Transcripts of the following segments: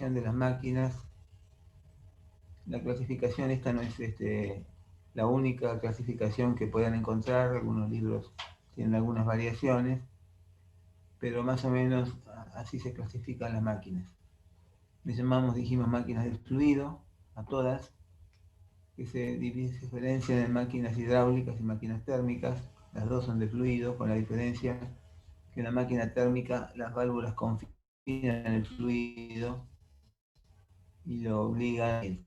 clasificación de las máquinas. La clasificación esta no es la única clasificación que puedan encontrar. Algunos libros tienen algunas variaciones, pero más o menos así se clasifican las máquinas. Le llamamos, dijimos, máquinas de fluido a todas, que se diferencian en máquinas hidráulicas y máquinas térmicas. Las dos son de fluido, con la diferencia que en la máquina térmica las válvulas confinan el fluido y lo obligan.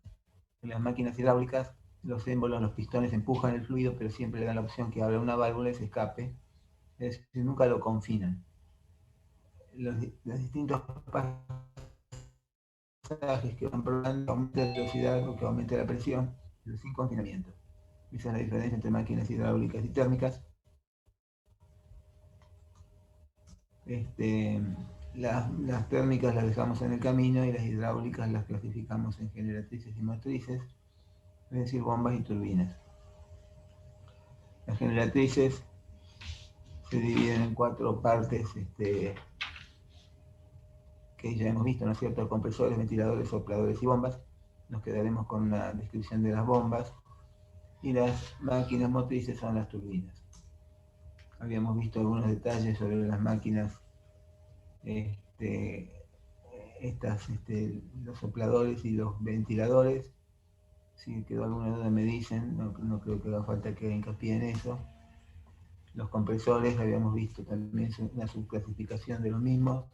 En las máquinas hidráulicas, los émbolos, los pistones empujan el fluido, pero siempre le dan la opción que abra una válvula y se escape. Es decir, nunca lo confinan. Los distintos pasajes que van probando, aumenta la velocidad o que aumente la presión, pero sin confinamiento. Esa es la diferencia entre máquinas hidráulicas y térmicas. Las térmicas las dejamos en el camino y las hidráulicas las clasificamos en generatrices y motrices, es decir, bombas y turbinas. Las generatrices se dividen en 4 partes que ya hemos visto, ¿no es cierto? Compresores, ventiladores, sopladores y bombas. Nos quedaremos con una descripción de las bombas. Y las máquinas motrices son las turbinas. Habíamos visto algunos detalles sobre las máquinas, los sopladores y los ventiladores. Si quedó alguna duda me dicen, no creo que haga falta que haga hincapié en eso. Los compresores, habíamos visto también una subclasificación de los mismos.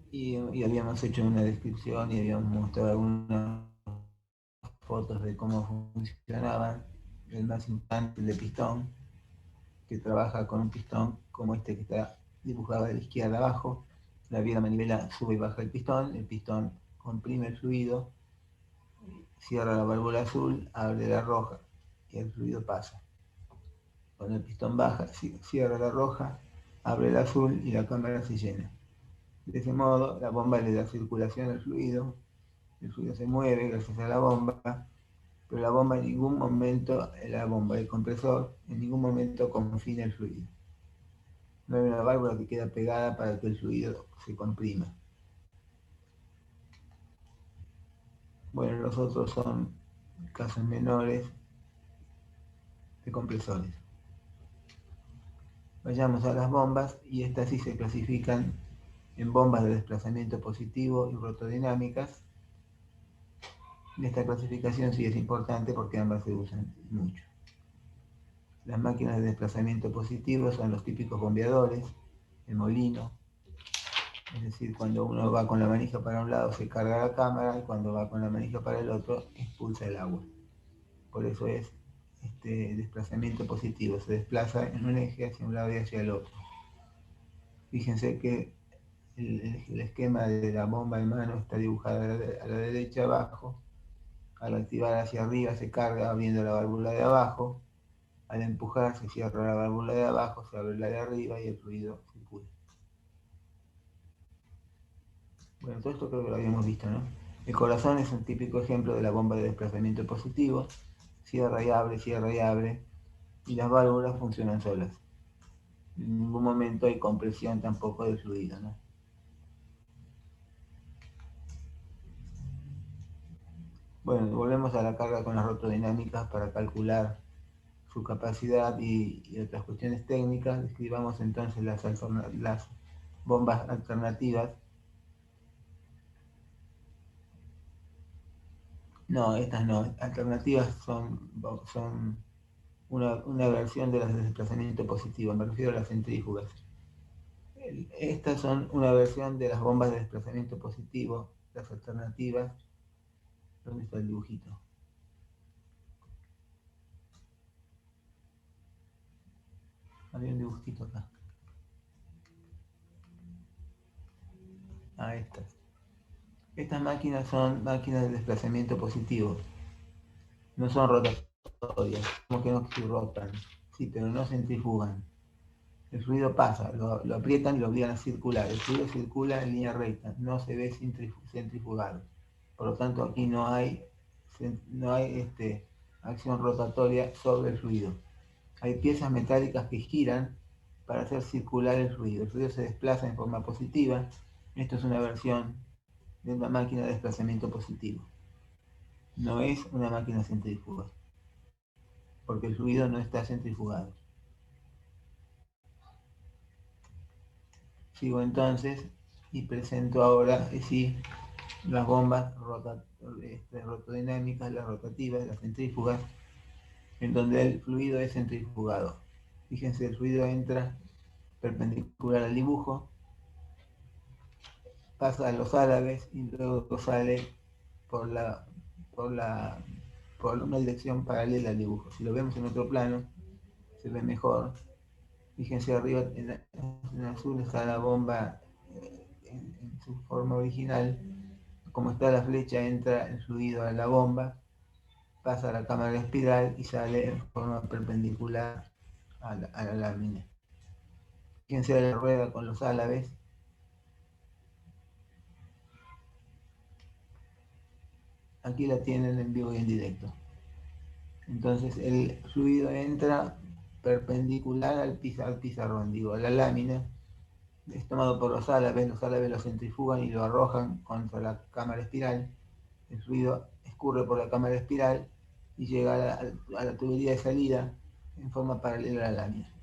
Y habíamos hecho una descripción y habíamos mostrado algunas fotos de cómo funcionaban. El más importante, el de pistón, que trabaja con un pistón como este que está dibujado de la izquierda abajo. La vía de la manivela sube y baja el pistón comprime el fluido, cierra la válvula azul, abre la roja y el fluido pasa. Cuando el pistón baja, cierra la roja, abre el azul y la cámara se llena. De ese modo, la bomba le da circulación al fluido, el fluido se mueve gracias a la bomba, pero la bomba en ningún momento, el compresor, en ningún momento confina el fluido. No hay una válvula que queda pegada para que el fluido se comprima. Bueno, los otros son casos menores de compresores. Vayamos a las bombas, y estas sí se clasifican en bombas de desplazamiento positivo y rotodinámicas. Esta clasificación sí es importante porque ambas se usan mucho. Las máquinas de desplazamiento positivo son los típicos bombeadores, el molino, es decir, cuando uno va con la manija para un lado se carga la cámara y cuando va con la manija para el otro expulsa el agua. Por eso es desplazamiento positivo, se desplaza en un eje hacia un lado y hacia el otro. Fíjense que el esquema de la bomba de mano está dibujado a la derecha abajo. Al activar hacia arriba se carga abriendo la válvula de abajo. Al empujar se cierra la válvula de abajo, se abre la de arriba y el fluido circula. Bueno, todo esto creo que lo habíamos visto, ¿no? El corazón es un típico ejemplo de la bomba de desplazamiento positivo. Cierra y abre, y las válvulas funcionan solas. En ningún momento hay compresión tampoco del fluido, ¿no? Bueno, volvemos a la carga con las rotodinámicas para calcular su capacidad y otras cuestiones técnicas. Describamos entonces las bombas alternativas. No, estas no. Alternativas son una versión de las de desplazamiento positivo. Me refiero a las centrífugas. Estas son una versión de las bombas de desplazamiento positivo, las alternativas. ¿Dónde está el dibujito? Había un dibujito acá. Estas. Estas máquinas son máquinas de desplazamiento positivo. No son rotatorias, como que no rotan. Sí, pero no centrifugan. El fluido pasa, lo aprietan y lo obligan a circular. El fluido circula en línea recta, no se ve centrifugado. Por lo tanto, aquí no hay acción rotatoria sobre el fluido. Hay piezas metálicas que giran para hacer circular el fluido. El fluido se desplaza en forma positiva. Esto es una versión de una máquina de desplazamiento positivo. No es una máquina centrífuga, porque el fluido no está centrifugado. Sigo entonces y presento ahora sí las bombas rotodinámicas, las rotativas, las centrífugas, en donde el fluido es centrifugado. Fíjense, el fluido entra perpendicular al dibujo, pasa a los álabes y luego sale por una dirección paralela al dibujo. Si lo vemos en otro plano, se ve mejor. Fíjense arriba en azul está la bomba en su forma original. Como está la flecha, entra el fluido a la bomba, pasa a la cámara de espiral y sale en forma perpendicular a la lámina. Fíjense la rueda con los álabes. Aquí la tienen en vivo y en directo. Entonces el fluido entra perpendicular al pizarrón, digo, a la lámina. Es tomado por los álabes lo centrifugan y lo arrojan contra la cámara espiral. El fluido escurre por la cámara espiral y llega a la tubería de salida en forma paralela a la lámina.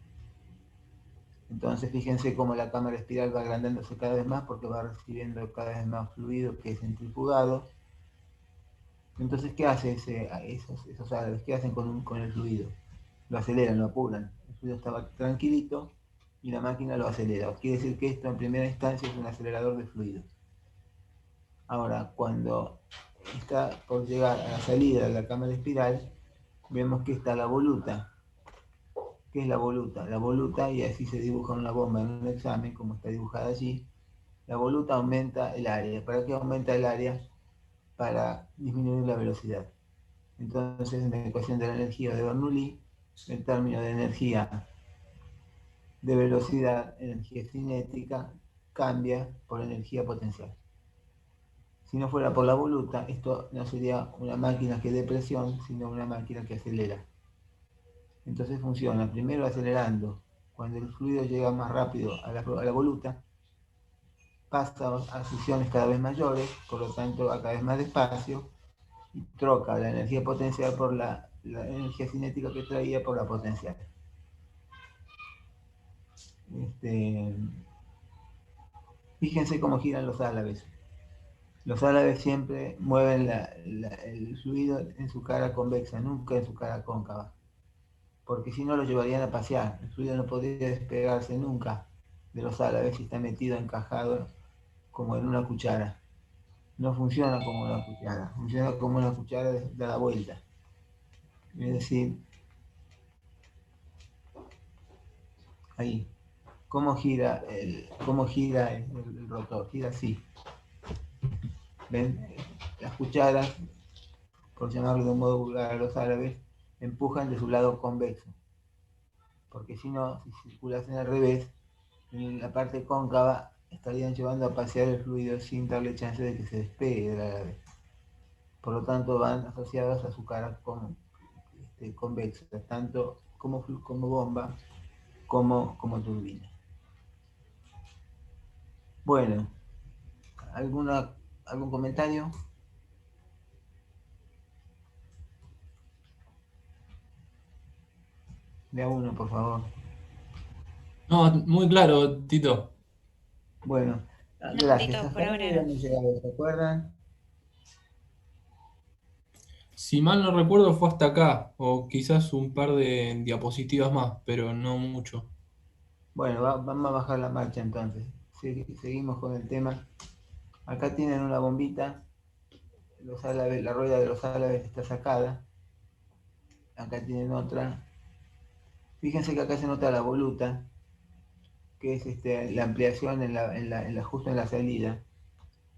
Entonces fíjense cómo la cámara espiral va agrandándose cada vez más porque va recibiendo cada vez más fluido que es centrifugado. Entonces, ¿qué hace esos álabes? ¿Qué hacen con el fluido? Lo aceleran, lo apuran. El fluido estaba tranquilito y la máquina lo acelera. Quiere decir que esto en primera instancia es un acelerador de fluidos. Ahora, cuando está por llegar a la salida de la cámara espiral, vemos que está la voluta. ¿Qué es la voluta? La voluta, y así se dibuja una bomba en un examen, como está dibujada allí, la voluta aumenta el área. ¿Para qué aumenta el área? Para disminuir la velocidad. Entonces, en la ecuación de la energía de Bernoulli, el término de energía de velocidad, energía cinética, cambia por energía potencial. Si no fuera por la voluta, esto no sería una máquina que dé presión, sino una máquina que acelera. Entonces funciona primero acelerando. Cuando el fluido llega más rápido a la voluta, pasa a secciones cada vez mayores, por lo tanto a cada vez más despacio, y troca la energía potencial por la energía cinética que traía por la potencial. Fíjense cómo giran los álabes. Los álabes siempre mueven el fluido en su cara convexa, nunca en su cara cóncava, porque si no lo llevarían a pasear. El fluido no podría despegarse nunca de los álabes si está metido, encajado, como en una cuchara. No funciona como una cuchara, funciona como una cuchara de la vuelta. Es decir, ahí. ¿Cómo gira el rotor? Gira así. ¿Ven? Las cucharas, por llamarlo de un modo vulgar a los árabes, empujan de su lado convexo. Porque si no, si circulasen al revés, en la parte cóncava estarían llevando a pasear el fluido sin darle chance de que se despegue del árabe. Por lo tanto, van asociados a su cara convexa, tanto como bomba como turbina. Bueno, ¿algún comentario? De a uno, por favor. No, muy claro, Tito. Bueno, No, gracias. Tito, Hasta por ahí ahora no. habíamos llegado, ¿se acuerdan? Si mal no recuerdo, fue hasta acá, o quizás un par de diapositivas más, pero no mucho. Bueno, vamos a bajar la marcha entonces. Seguimos con el tema. Acá tienen una bombita. La rueda de los álabes está sacada. Acá tienen otra. Fíjense que acá se nota la voluta, que es la ampliación justo en la salida.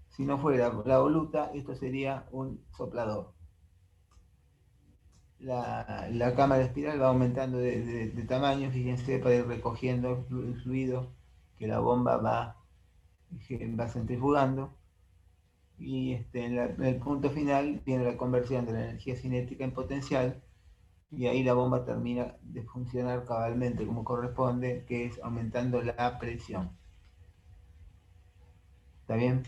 Si no fuera la voluta, esto sería un soplador. La cámara espiral va aumentando de tamaño, fíjense, para ir recogiendo el fluido que la bomba va centrifugando. Y en el punto final viene la conversión de la energía cinética en potencial, y ahí la bomba termina de funcionar cabalmente como corresponde, que es aumentando la presión. ¿Está bien?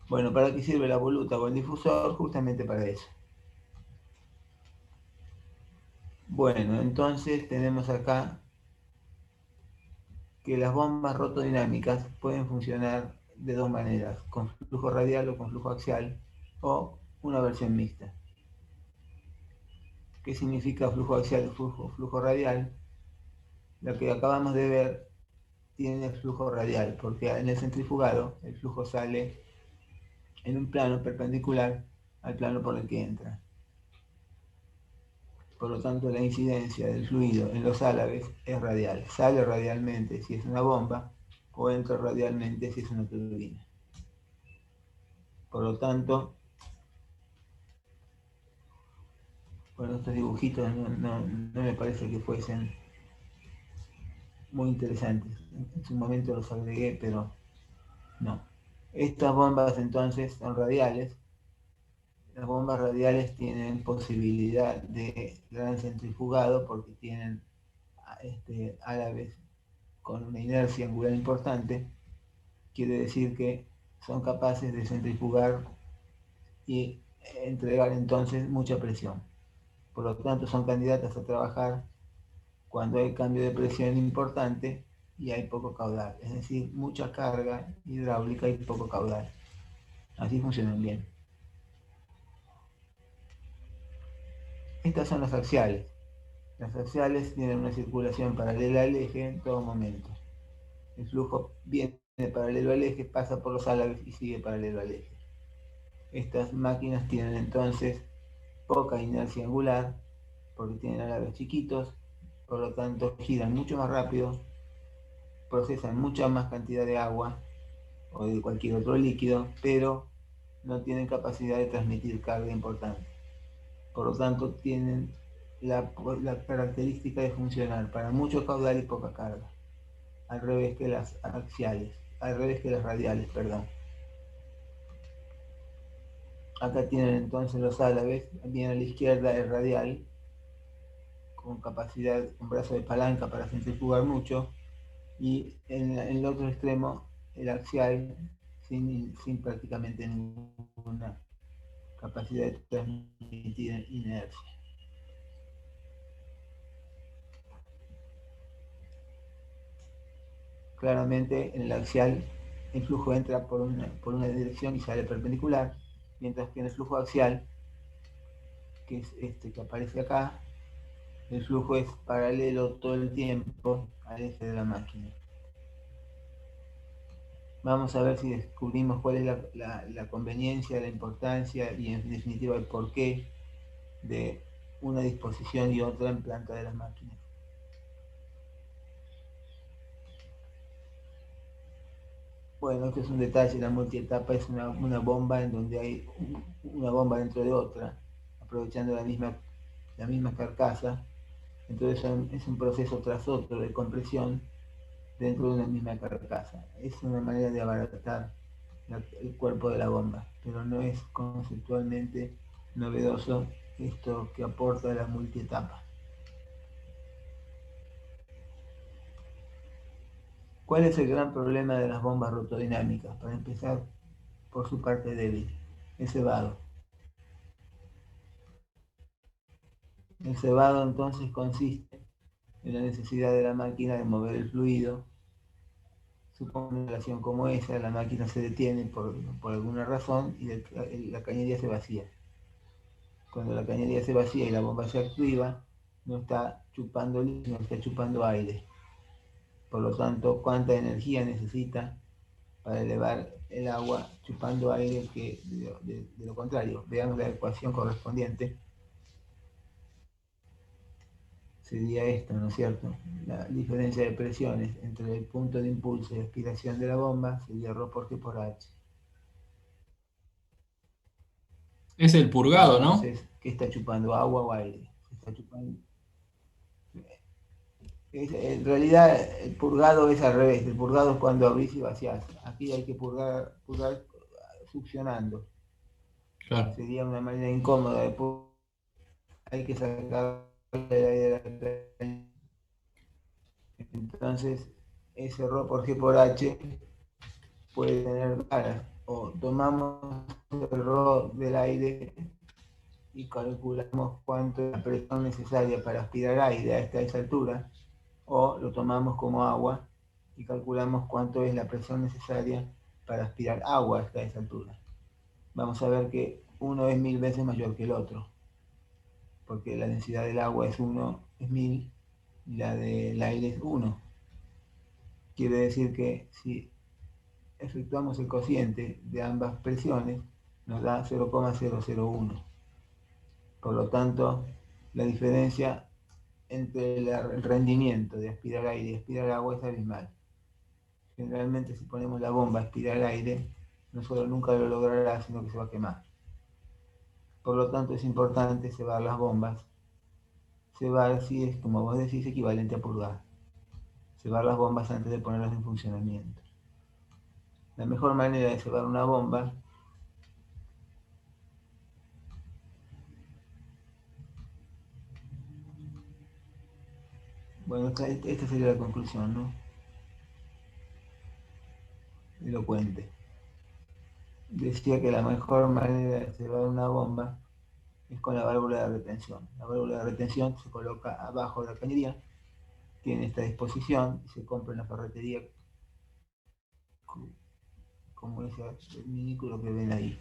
Bueno, ¿para qué sirve la voluta o el difusor? Justamente para eso. Bueno, entonces tenemos acá que las bombas rotodinámicas pueden funcionar de dos maneras, con flujo radial o con flujo axial, o una versión mixta. ¿Qué significa flujo axial y flujo radial? Lo que acabamos de ver tiene flujo radial, porque en el centrifugado el flujo sale en un plano perpendicular al plano por el que entra. Por lo tanto, la incidencia del fluido en los álabes es radial. Sale radialmente si es una bomba o entra radialmente si es una turbina. Por lo tanto, bueno, estos dibujitos no me parece que fuesen muy interesantes. En su momento los agregué, pero no. Estas bombas entonces son radiales. Las bombas radiales tienen posibilidad de gran centrifugado porque tienen álabes con una inercia angular importante. Quiere decir que son capaces de centrifugar y entregar entonces mucha presión. Por lo tanto, son candidatas a trabajar cuando hay cambio de presión importante y hay poco caudal, es decir, mucha carga hidráulica y poco caudal. Así funcionan bien. Estas son las axiales. Las axiales tienen una circulación paralela al eje en todo momento. El flujo viene paralelo al eje, pasa por los álabes y sigue paralelo al eje. Estas máquinas tienen entonces poca inercia angular porque tienen álabes chiquitos, por lo tanto giran mucho más rápido, procesan mucha más cantidad de agua o de cualquier otro líquido, pero no tienen capacidad de transmitir carga importante. Por lo tanto, tienen la característica de funcionar para mucho caudal y poca carga, al revés que las axiales, al revés que las radiales, perdón. Acá tienen entonces los álabes, bien a la izquierda el radial, con capacidad, un brazo de palanca para centrifugar mucho, y en el otro extremo el axial sin prácticamente ninguna capacidad de transmitir inercia. Claramente en el axial el flujo entra por una dirección y sale perpendicular, mientras que en el flujo axial, que es este que aparece acá, el flujo es paralelo todo el tiempo al eje de la máquina. Vamos a ver si descubrimos cuál es la conveniencia, la importancia y en definitiva el porqué de una disposición y otra en planta de las máquinas. Bueno, este es un detalle, la multietapa es una bomba en donde hay una bomba dentro de otra, aprovechando la misma carcasa. Entonces es un proceso tras otro de compresión dentro de una misma carcasa. Es una manera de abaratar el cuerpo de la bomba, pero no es conceptualmente novedoso esto que aporta la multietapa. ¿Cuál es el gran problema de las bombas rotodinámicas? Para empezar, por su parte débil, el cebado. El cebado entonces consiste en la necesidad de la máquina de mover el fluido. Supongo una relación como esa, la máquina se detiene por alguna razón y la cañería se vacía. Cuando la cañería se vacía y la bomba se activa, no está chupando líquido, no está chupando aire. Por lo tanto, ¿cuánta energía necesita para elevar el agua chupando aire que de lo contrario? Veamos la ecuación correspondiente. Sería esto, ¿no es cierto? La diferencia de presiones entre el punto de impulso y aspiración de la bomba sería ρ por G por H. Es el purgado, ¿no? Entonces, ¿qué está chupando? ¿Agua o aire? Está chupando... En realidad, el purgado es al revés. El purgado es cuando abrís y vaciás. Aquí hay que purgar succionando. Claro. Sería una manera incómoda de purgar. hay que sacar el aire de la cañería. Entonces, ese ρ por G por H puede tener varas. O tomamos el ρ del aire y calculamos cuánto es la presión necesaria para aspirar aire a esa altura, o lo tomamos como agua y calculamos cuánto es la presión necesaria para aspirar agua hasta esa altura. Vamos a ver que uno es 1000 veces mayor que el otro, porque la densidad del agua es 1, es 1000, y la del aire es 1. Quiere decir que si efectuamos el cociente de ambas presiones, nos da 0,001. Por lo tanto, la diferencia entre el rendimiento de aspirar aire y aspirar agua es abismal. Generalmente, si ponemos la bomba a aspirar aire, no solo nunca lo logrará, sino que se va a quemar. Por lo tanto, es importante cebar las bombas. Cebar, si es, como vos decís, equivalente a purgar. Cebar las bombas antes de ponerlas en funcionamiento. La mejor manera de cebar una bomba bueno, esta sería la conclusión, ¿no? Elocuente. Decía que la mejor manera de cebar una bomba es con la válvula de retención. La válvula de retención se coloca abajo de la cañería, tiene esta disposición, se compra en la ferretería como ese minículo que ven ahí.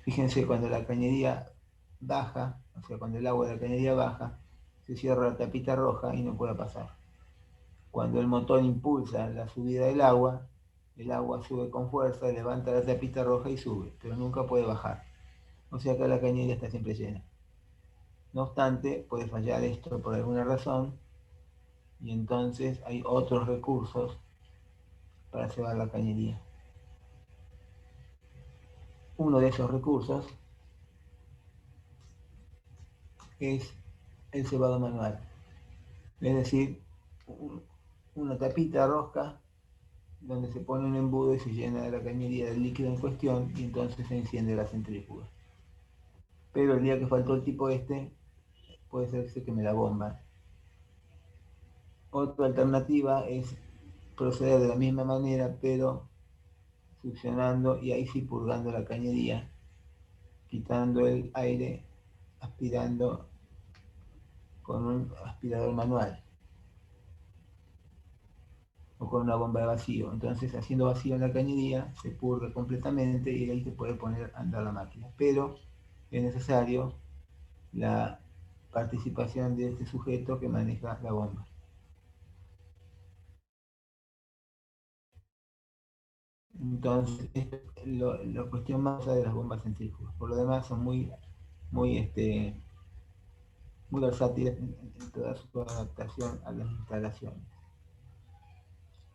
Fíjense, cuando la cañería baja, o sea, cuando el agua de la cañería baja, se cierra la tapita roja y no puede pasar. Cuando el motor impulsa la subida del agua, el agua sube con fuerza, levanta la tapita roja y sube, pero nunca puede bajar. O sea que la cañería está siempre llena. No obstante, puede fallar esto por alguna razón, y entonces hay otros recursos para cebar la cañería. Uno de esos recursos es el cebado manual, es decir, una tapita rosca donde se pone un embudo y se llena de la cañería del líquido en cuestión, y entonces se enciende la centrífuga. Pero el día que faltó el tipo este, puede ser que se queme la bomba. Otra alternativa es proceder de la misma manera, pero succionando y ahí sí purgando la cañería, quitando el aire, aspirando con un aspirador manual o con una bomba de vacío. Entonces, haciendo vacío en la cañería, se purga completamente y ahí se puede poner a andar la máquina. Pero es necesario la participación de este sujeto que maneja la bomba. Entonces, la cuestión más de las bombas centrífugas. Por lo demás, son muy, muy versátiles en toda su adaptación a las instalaciones.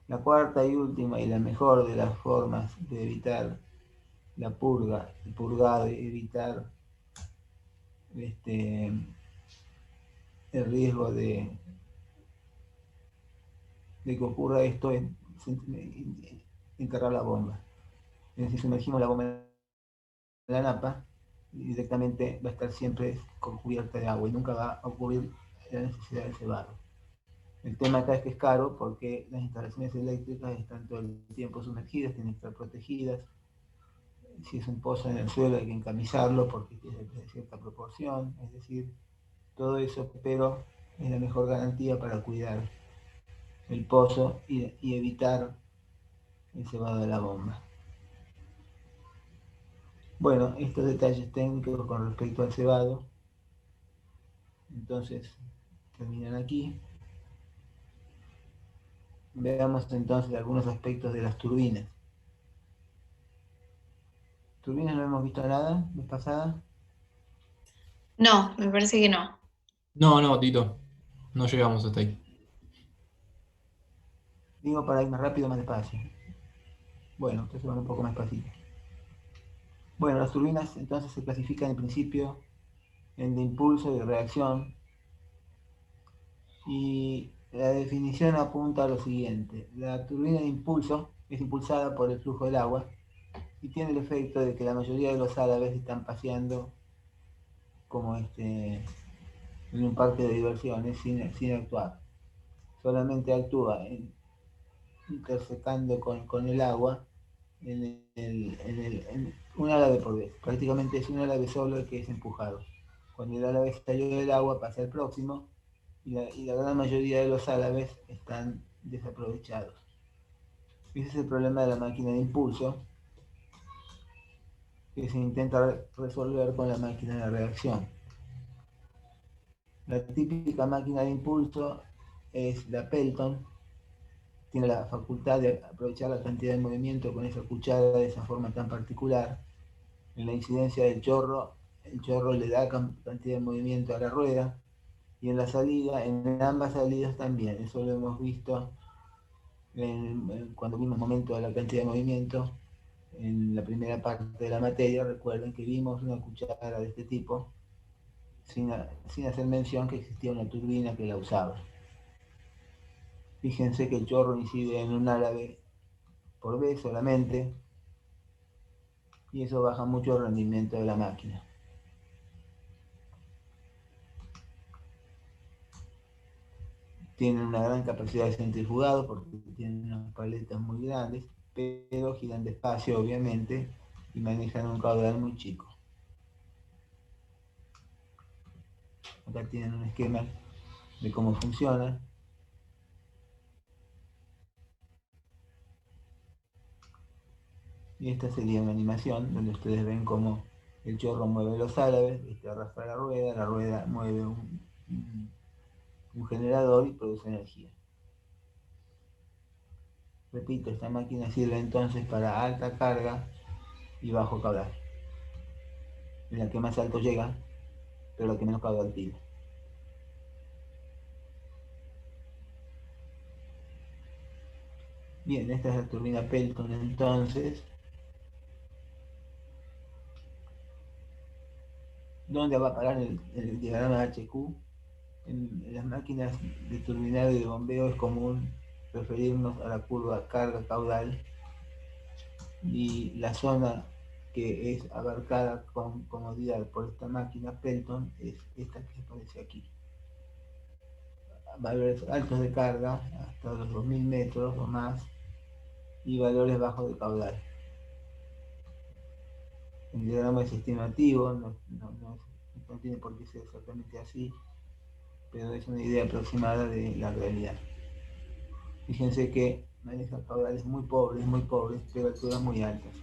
La cuarta y última y la mejor de las formas de evitar la purga, el purgado, y evitar el riesgo de que ocurra esto es enterrar la bomba. Es decir, sumergimos la bomba en la napa y directamente va a estar siempre cubierta de agua y nunca va a ocurrir la necesidad de cebado. El tema acá es que es caro porque las instalaciones eléctricas están todo el tiempo sumergidas, tienen que estar protegidas. Si es un pozo en el suelo hay que encamisarlo porque es de cierta proporción, es decir, todo eso, pero es la mejor garantía para cuidar el pozo y evitar el cebado de la bomba. Bueno, estos detalles técnicos con respecto al cebado, entonces terminan aquí. Veamos entonces algunos aspectos de las turbinas. ¿Turbinas no hemos visto nada vez pasada? No, me parece que no. No, no, Tito, no llegamos hasta ahí. Digo para ir más rápido, más despacio. Bueno, entonces van un poco más despacito. Bueno, las turbinas entonces se clasifican en principio en de impulso y de reacción, y la definición apunta a lo siguiente. La turbina de impulso es impulsada por el flujo del agua y tiene el efecto de que la mayoría de los árabes están paseando como en un parque de diversiones sin actuar. Solamente actúa intersecando con el agua en un árabe por vez. Prácticamente es un árabe solo el que es empujado. Cuando el árabe salió del agua pasa al próximo y la gran mayoría de los árabes están desaprovechados. Ese es el problema de la máquina de impulso que se intenta resolver con la máquina de reacción. La típica máquina de impulso es la Pelton. Tiene la facultad de aprovechar la cantidad de movimiento con esa cuchara de esa forma tan particular. En la incidencia del chorro, el chorro le da cantidad de movimiento a la rueda, y en la salida, en ambas salidas también. Eso lo hemos visto cuando vimos el momento de la cantidad de movimiento. En la primera parte de la materia, recuerden que vimos una cuchara de este tipo, sin hacer mención que existía una turbina que la usaba. Fíjense que el chorro incide en un árabe por vez solamente, y eso baja mucho el rendimiento de la máquina. Tienen una gran capacidad de centrifugado porque tienen unas paletas muy grandes, pero giran despacio obviamente y manejan un caudal muy chico. Acá tienen un esquema de cómo funciona. Y esta sería una animación donde ustedes ven cómo el chorro mueve los árabes, arrastra la rueda mueve un generador y produce energía. Repito, esta máquina sirve entonces para alta carga y bajo caudal. En la que más alto llega, pero la que menos caudal tira. Bien, esta es la turbina Pelton entonces. ¿Dónde va a parar el diagrama HQ? En las máquinas de turbinado y de bombeo es común referirnos a la curva carga-caudal, y la zona que es abarcada con comodidad por esta máquina Pelton es esta que aparece aquí. Valores altos de carga hasta los 2000 metros o más, y valores bajos de caudal. El diagrama es estimativo, no tiene por qué ser exactamente así, pero es una idea aproximada de la realidad. Fíjense que maneja caudales muy pobres, pero alturas muy altas.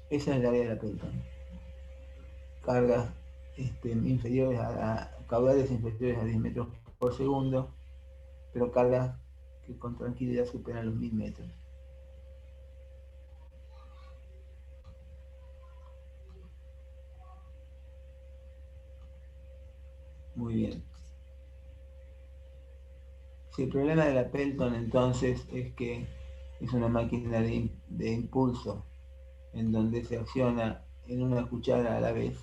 Esa es el área de la Pelton. Cargas inferiores caudales inferiores a 10 metros por segundo, pero cargas que con tranquilidad superan los 1000 metros. Muy bien. Si el problema de la Pelton entonces es que es una máquina de impulso en donde se acciona en una cuchara a la vez,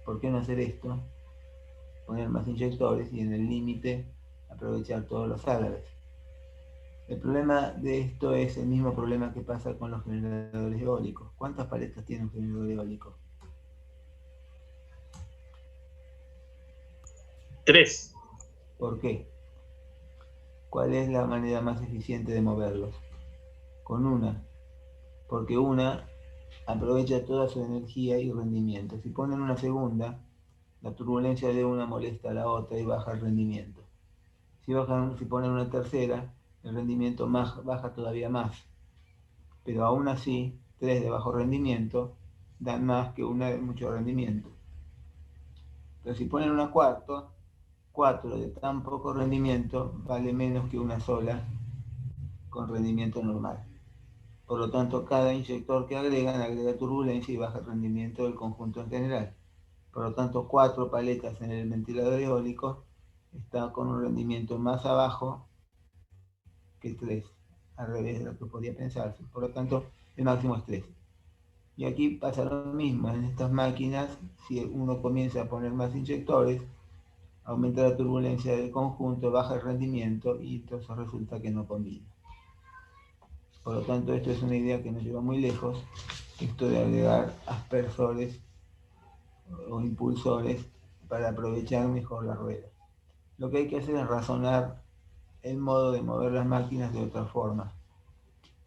¿por qué no hacer esto? Poner más inyectores y en el límite aprovechar todos los árabes. El problema de esto es el mismo problema que pasa con los generadores eólicos. ¿Cuántas paletas tiene un generador eólico? 3. ¿Por qué? ¿Cuál es la manera más eficiente de moverlos? Con una. Porque una aprovecha toda su energía y rendimiento. Si ponen una segunda, la turbulencia de una molesta a la otra y baja el rendimiento. Si ponen una tercera, el rendimiento baja todavía más. Pero aún así, 3 de bajo rendimiento dan más que una de mucho rendimiento. Pero si ponen una cuarta, 4 de tan poco rendimiento vale menos que una sola con rendimiento normal. Por lo tanto, cada inyector que agrega turbulencia y baja el rendimiento del conjunto en general. Por lo tanto, 4 paletas en el ventilador eólico está con un rendimiento más abajo que 3, al revés de lo que podía pensarse. Por lo tanto, el máximo es 3. Y aquí pasa lo mismo. En estas máquinas, si uno comienza a poner más inyectores, aumenta la turbulencia del conjunto, baja el rendimiento y entonces resulta que no combina. Por lo tanto, esto es una idea que nos lleva muy lejos esto de agregar aspersores o impulsores para aprovechar mejor la rueda. Lo que hay que hacer es razonar el modo de mover las máquinas de otra forma,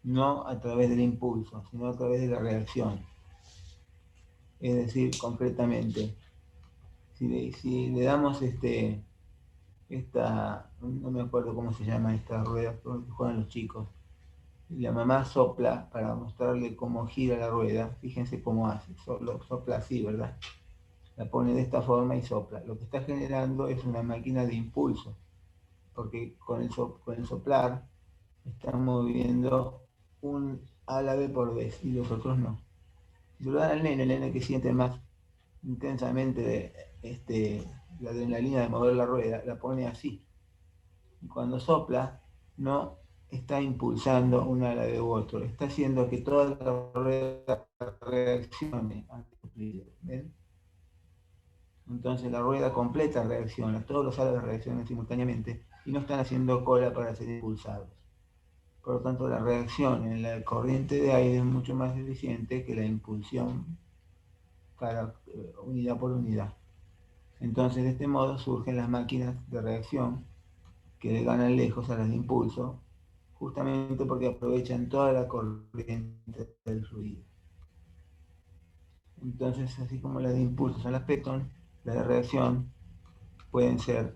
no a través del impulso, sino a través de la reacción. Es decir, concretamente, si le damos no me acuerdo cómo se llama esta rueda que juegan los chicos, y la mamá sopla para mostrarle cómo gira la rueda, fíjense cómo hace, sopla así, ¿verdad? La pone de esta forma y sopla. Lo que está generando es una máquina de impulso, porque con el soplar están moviendo un álave por vez y los otros no. Si lo dan al nene, el nene que siente más intensamente la adrenalina de mover la rueda, la pone así. Y cuando sopla, no está impulsando un álave u otro, está haciendo que toda la rueda reaccione ante el soplido. ¿Ven? Entonces la rueda completa reacciona, todos los álabes reaccionan simultáneamente y no están haciendo cola para ser impulsados. Por lo tanto, la reacción en la corriente de aire es mucho más eficiente que la impulsión unidad por unidad. Entonces, de este modo surgen las máquinas de reacción que le ganan lejos a las de impulso, justamente porque aprovechan toda la corriente del fluido. Entonces, así como las de impulso son las Petton, las de reacción pueden ser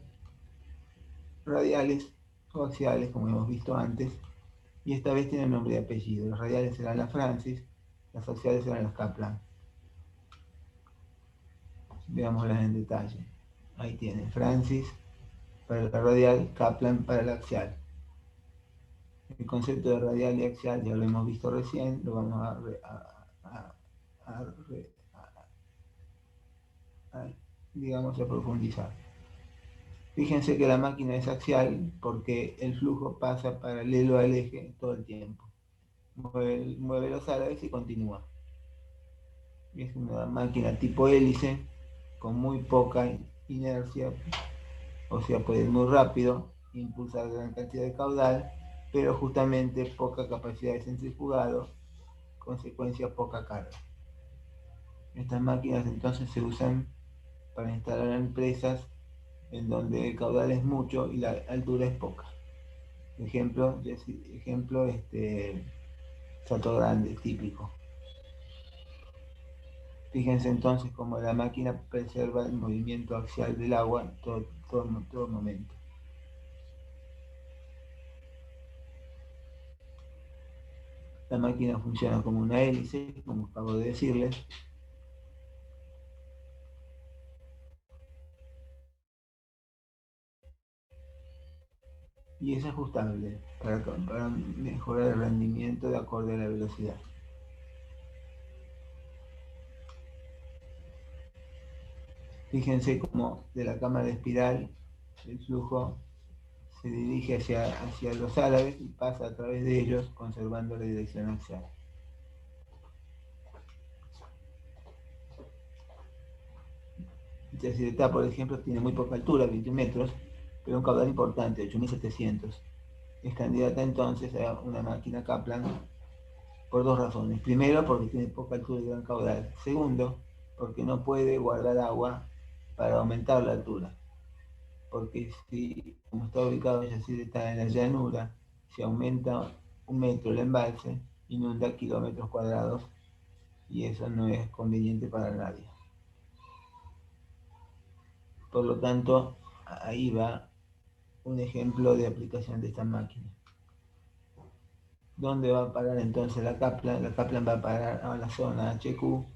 radiales o axiales, como hemos visto antes, y esta vez tienen nombre y apellido. Las radiales serán las Francis, las axiales serán las Kaplan. Veámoslas en detalle. Ahí tienen Francis para la radial, Kaplan para la axial. El concepto de radial y axial ya lo hemos visto recién, lo vamos digamos, a profundizar. Fíjense que la máquina es axial porque el flujo pasa paralelo al eje todo el tiempo. Mueve los álabes y continúa. Es una máquina tipo hélice con muy poca inercia, o sea, puede ir muy rápido, impulsar gran cantidad de caudal, pero justamente poca capacidad de centrifugado, consecuencia poca carga. Estas máquinas entonces se usan para instalar empresas en donde el caudal es mucho y la altura es poca. Ejemplo, Salto Grande, típico. Fíjense entonces cómo la máquina preserva el movimiento axial del agua en todo momento. La máquina funciona como una hélice, como acabo de decirles. Y es ajustable para mejorar el rendimiento de acuerdo a la velocidad. Fíjense cómo de la cámara de espiral el flujo se dirige hacia los álabes y pasa a través de ellos conservando la dirección axial. Esta ciudad, por ejemplo, tiene muy poca altura, 20 metros, pero un caudal importante, 8700. Es candidata entonces a una máquina Kaplan por dos razones. Primero, porque tiene poca altura y gran caudal. Segundo, porque no puede guardar agua para aumentar la altura. Porque si, como está ubicado está en la llanura, si aumenta 1 metro el embalse, inunda kilómetros cuadrados y eso no es conveniente para nadie. Por lo tanto, ahí va un ejemplo de aplicación de esta máquina. ¿Dónde va a parar entonces la Kaplan? La Kaplan va a parar a la zona HQ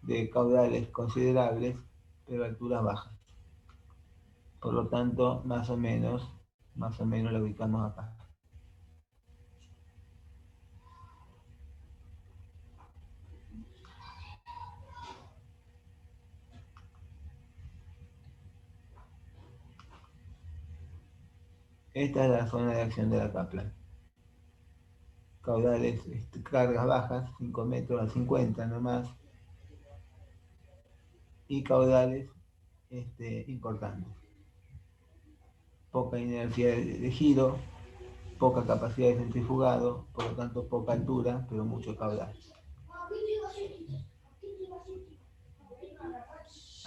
de caudales considerables, pero alturas bajas. Por lo tanto, más o menos la ubicamos acá. Esta es la zona de acción de la Kaplan. Caudales, cargas bajas, 5 metros a 50 nomás, y caudales importantes. Poca inercia de giro, poca capacidad de centrifugado, por lo tanto poca altura, pero mucho caudal.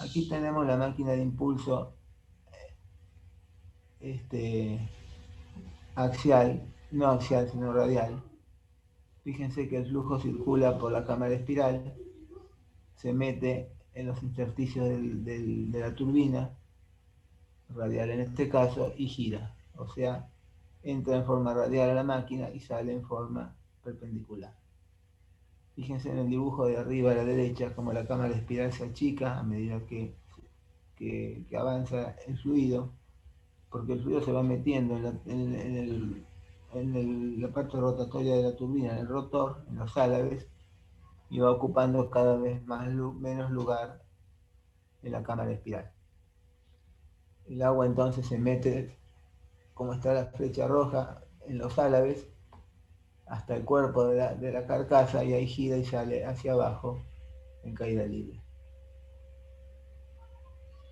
Aquí tenemos la máquina de impulso axial, no axial sino radial. Fíjense que el flujo circula por la cámara espiral, se mete en los intersticios de la turbina, radial en este caso, y gira. O sea, entra en forma radial a la máquina y sale en forma perpendicular. Fíjense en el dibujo de arriba a la derecha como la cámara espiral se achica a medida que avanza el fluido, porque el fluido se va metiendo en la parte rotatoria de la turbina, en el rotor, en los álabes, y va ocupando cada vez menos lugar en la cámara espiral. El agua entonces se mete, como está la flecha roja, en los álabes, hasta el cuerpo de la carcasa, y ahí gira y sale hacia abajo en caída libre.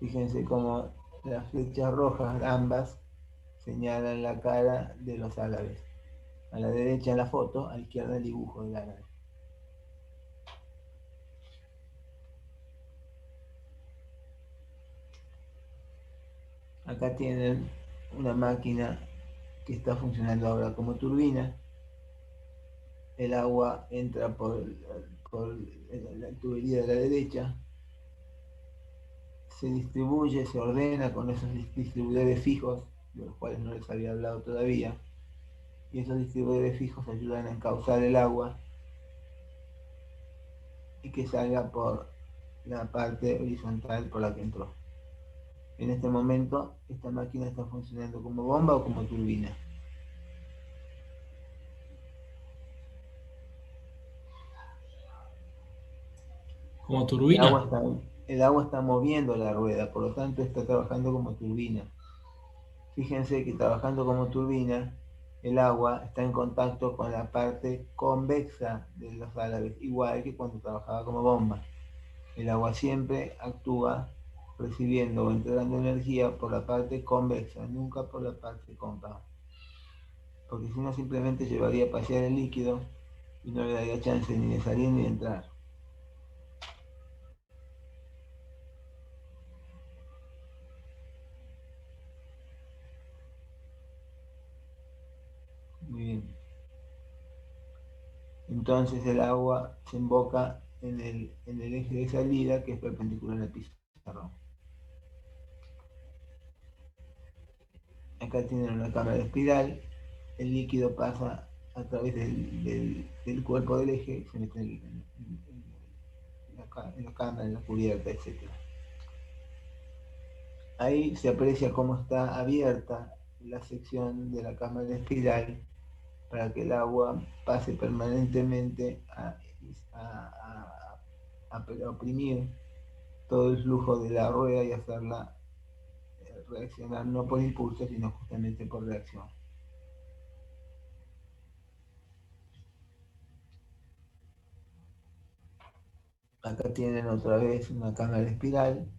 Fíjense cómo las flechas rojas, ambas, señalan la cara de los álabes. A la derecha la foto, a la izquierda el dibujo del álabe. Acá tienen una máquina que está funcionando ahora como turbina. El agua entra por la tubería de la derecha, se distribuye, se ordena con esos distribuidores fijos, de los cuales no les había hablado todavía, y esos distribuidores fijos ayudan a encauzar el agua y que salga por la parte horizontal por la que entró. En este momento, esta máquina está funcionando como bomba o como turbina. Como El turbina. el agua está moviendo la rueda, por lo tanto está trabajando como turbina. Fíjense que trabajando como turbina, el agua está en contacto con la parte convexa de los álabes, igual que cuando trabajaba como bomba. El agua siempre actúa recibiendo o entregando energía por la parte convexa, nunca por la parte cóncava. Porque si no, simplemente llevaría a pasear el líquido y no le daría chance ni de salir ni de entrar. Muy bien. Entonces el agua se emboca en el eje de salida, que es perpendicular al pizarrón. Acá tienen una cámara de espiral, el líquido pasa a través del cuerpo del eje, se mete en la cámara, en la cubierta, etc. Ahí se aprecia cómo está abierta la sección de la cámara de espiral para que el agua pase permanentemente a oprimir todo el flujo de la rueda y hacerla reaccionar no por impulso, sino justamente por reacción. Acá tienen otra vez una cámara de espiral.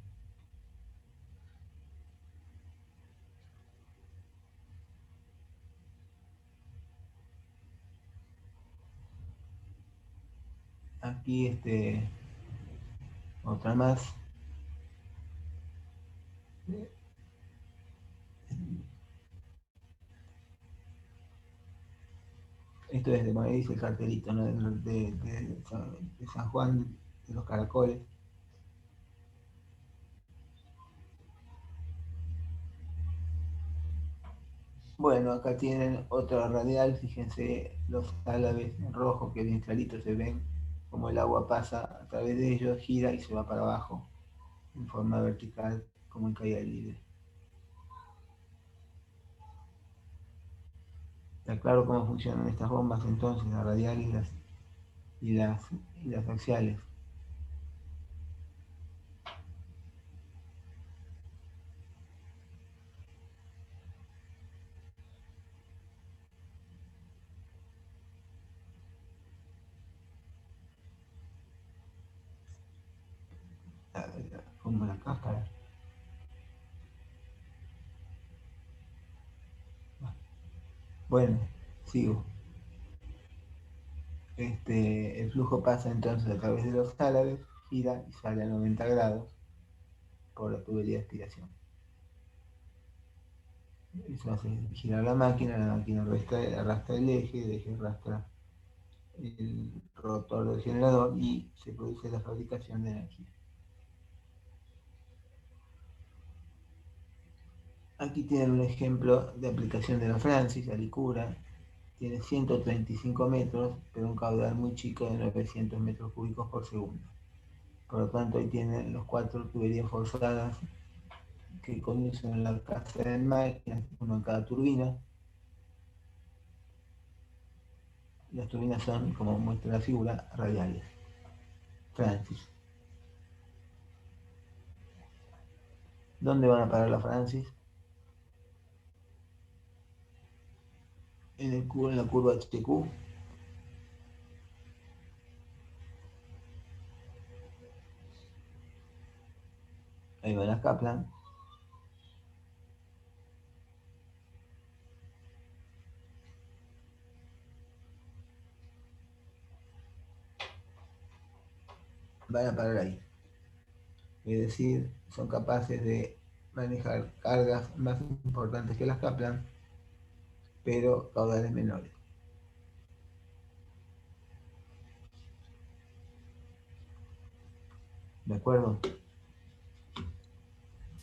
Aquí otra más. Esto es de Madrid, dice el cartelito, ¿no? de San Juan de los Caracoles. Bueno, acá tienen otra radial, fíjense los álabes en rojo que bien claritos se ven, como el agua pasa a través de ellos, gira y se va para abajo, en forma vertical, como en caída libre. Está claro cómo funcionan estas bombas entonces, la radial y las axiales. Como la cáscara. Bueno, sigo. El flujo pasa entonces a través de los álabes, gira y sale a 90 grados. por la tubería de aspiración. Eso hace girar la máquina arrastra el eje arrastra el rotor del generador y se produce la fabricación de energía. Aquí tienen un ejemplo de aplicación de la Francis, la Licura. Tiene 135 metros, pero un caudal muy chico de 900 metros cúbicos por segundo. Por lo tanto, ahí tienen los 4 tuberías forzadas que conducen a la casa de máquinas, uno en cada turbina. Las turbinas son, como muestra la figura, radiales. Francis. ¿Dónde van a parar la Francis? En la curva HQ. Ahí van las Kaplan. Van a parar ahí. Es decir, son capaces de manejar cargas más importantes que las Kaplan, pero caudales menores. ¿De acuerdo?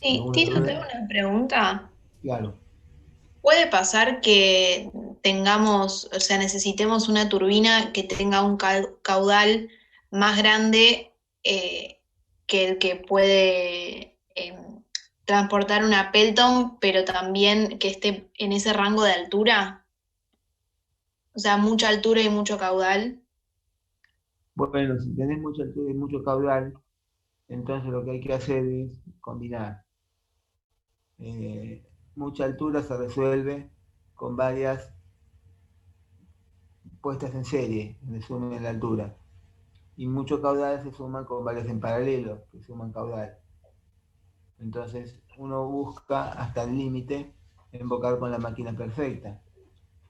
Sí, ¿Alguna Tito, tengo duda? una pregunta. Claro. ¿Puede pasar que tengamos, o sea, necesitemos una turbina que tenga un caudal más grande que el que puede transportar una Pelton, pero también que esté en ese rango de altura? O sea, mucha altura y mucho caudal. Bueno, si tenés mucha altura y mucho caudal, entonces lo que hay que hacer es combinar. Mucha altura se resuelve con varias puestas en serie, donde sumen la altura. Y mucho caudal se suman con varias en paralelo, que suman caudal. Entonces uno busca hasta el límite invocar con la máquina perfecta.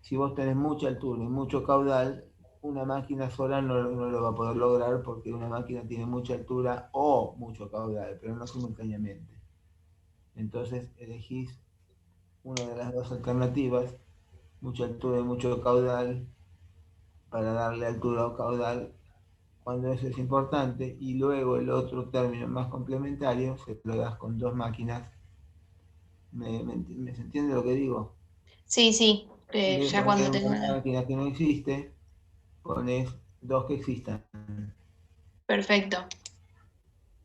Si vos tenés mucha altura y mucho caudal, una máquina sola no lo va a poder lograr porque una máquina tiene mucha altura o mucho caudal, pero no simultáneamente. Entonces elegís una de las dos alternativas, mucha altura y mucho caudal, para darle altura o caudal cuando eso es importante, y luego el otro término más complementario se lo das con dos máquinas. ¿Se entiende lo que digo? Sí, sí, En vez de ya poner cuando una tenga... máquina que no existe, pones dos que existan. Perfecto.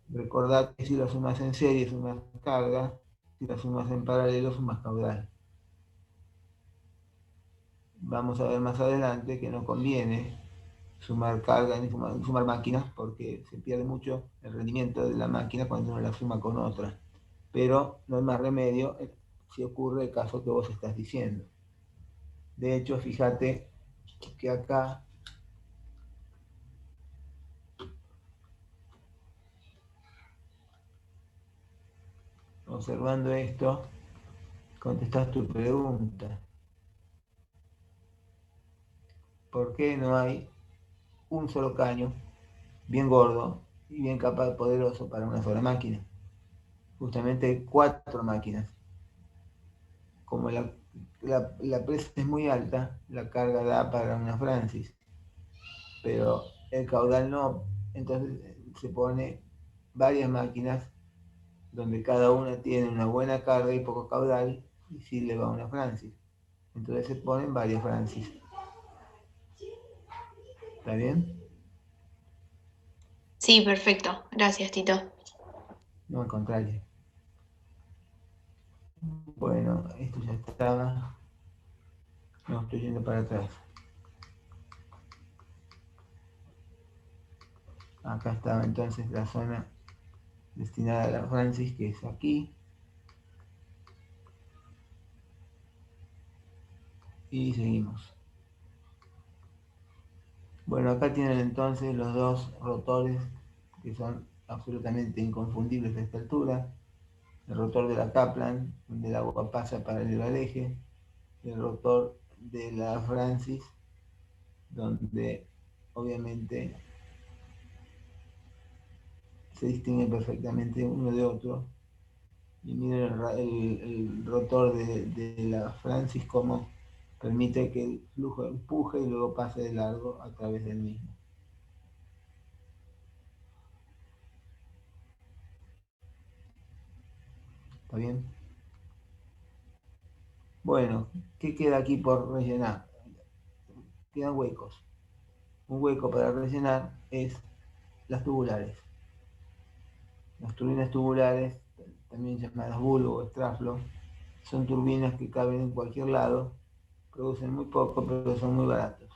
Recordad que si lo sumas en serie sumas carga, si lo sumas en paralelo sumas caudal. Vamos a ver más adelante que no conviene sumar carga ni sumar máquinas porque se pierde mucho el rendimiento de la máquina cuando uno la suma con otra. Pero no hay más remedio si ocurre el caso que vos estás diciendo. De hecho, fíjate que acá observando esto, contestás tu pregunta. ¿Por qué no hay un solo caño bien gordo y bien capaz, poderoso para una sola máquina? Justamente 4 máquinas. Como la presa es muy alta, la carga da para una Francis, pero el caudal no. Entonces se pone varias máquinas donde cada una tiene una buena carga y poco caudal, y sí le va una Francis. Entonces se ponen varias Francis. ¿Está bien? Sí, perfecto. Gracias, Tito. No, al contrario. Bueno, esto ya estaba. No, estoy yendo para atrás. Acá estaba entonces la zona destinada a la Francis, que es aquí. Y seguimos. Bueno, acá tienen entonces los dos rotores que son absolutamente inconfundibles a esta altura. El rotor de la Kaplan, donde el agua pasa paralelo al eje. El rotor de la Francis, donde obviamente se distinguen perfectamente uno de otro, Y miren el rotor de la Francis cómo permite que el flujo empuje y luego pase de largo a través del mismo. ¿Está bien? Bueno, ¿qué queda aquí por rellenar? Quedan huecos. Un hueco para rellenar es las tubulares. Las turbinas tubulares, también llamadas bulbo o estraflo, son turbinas que caben en cualquier lado, producen muy poco, pero son muy baratos.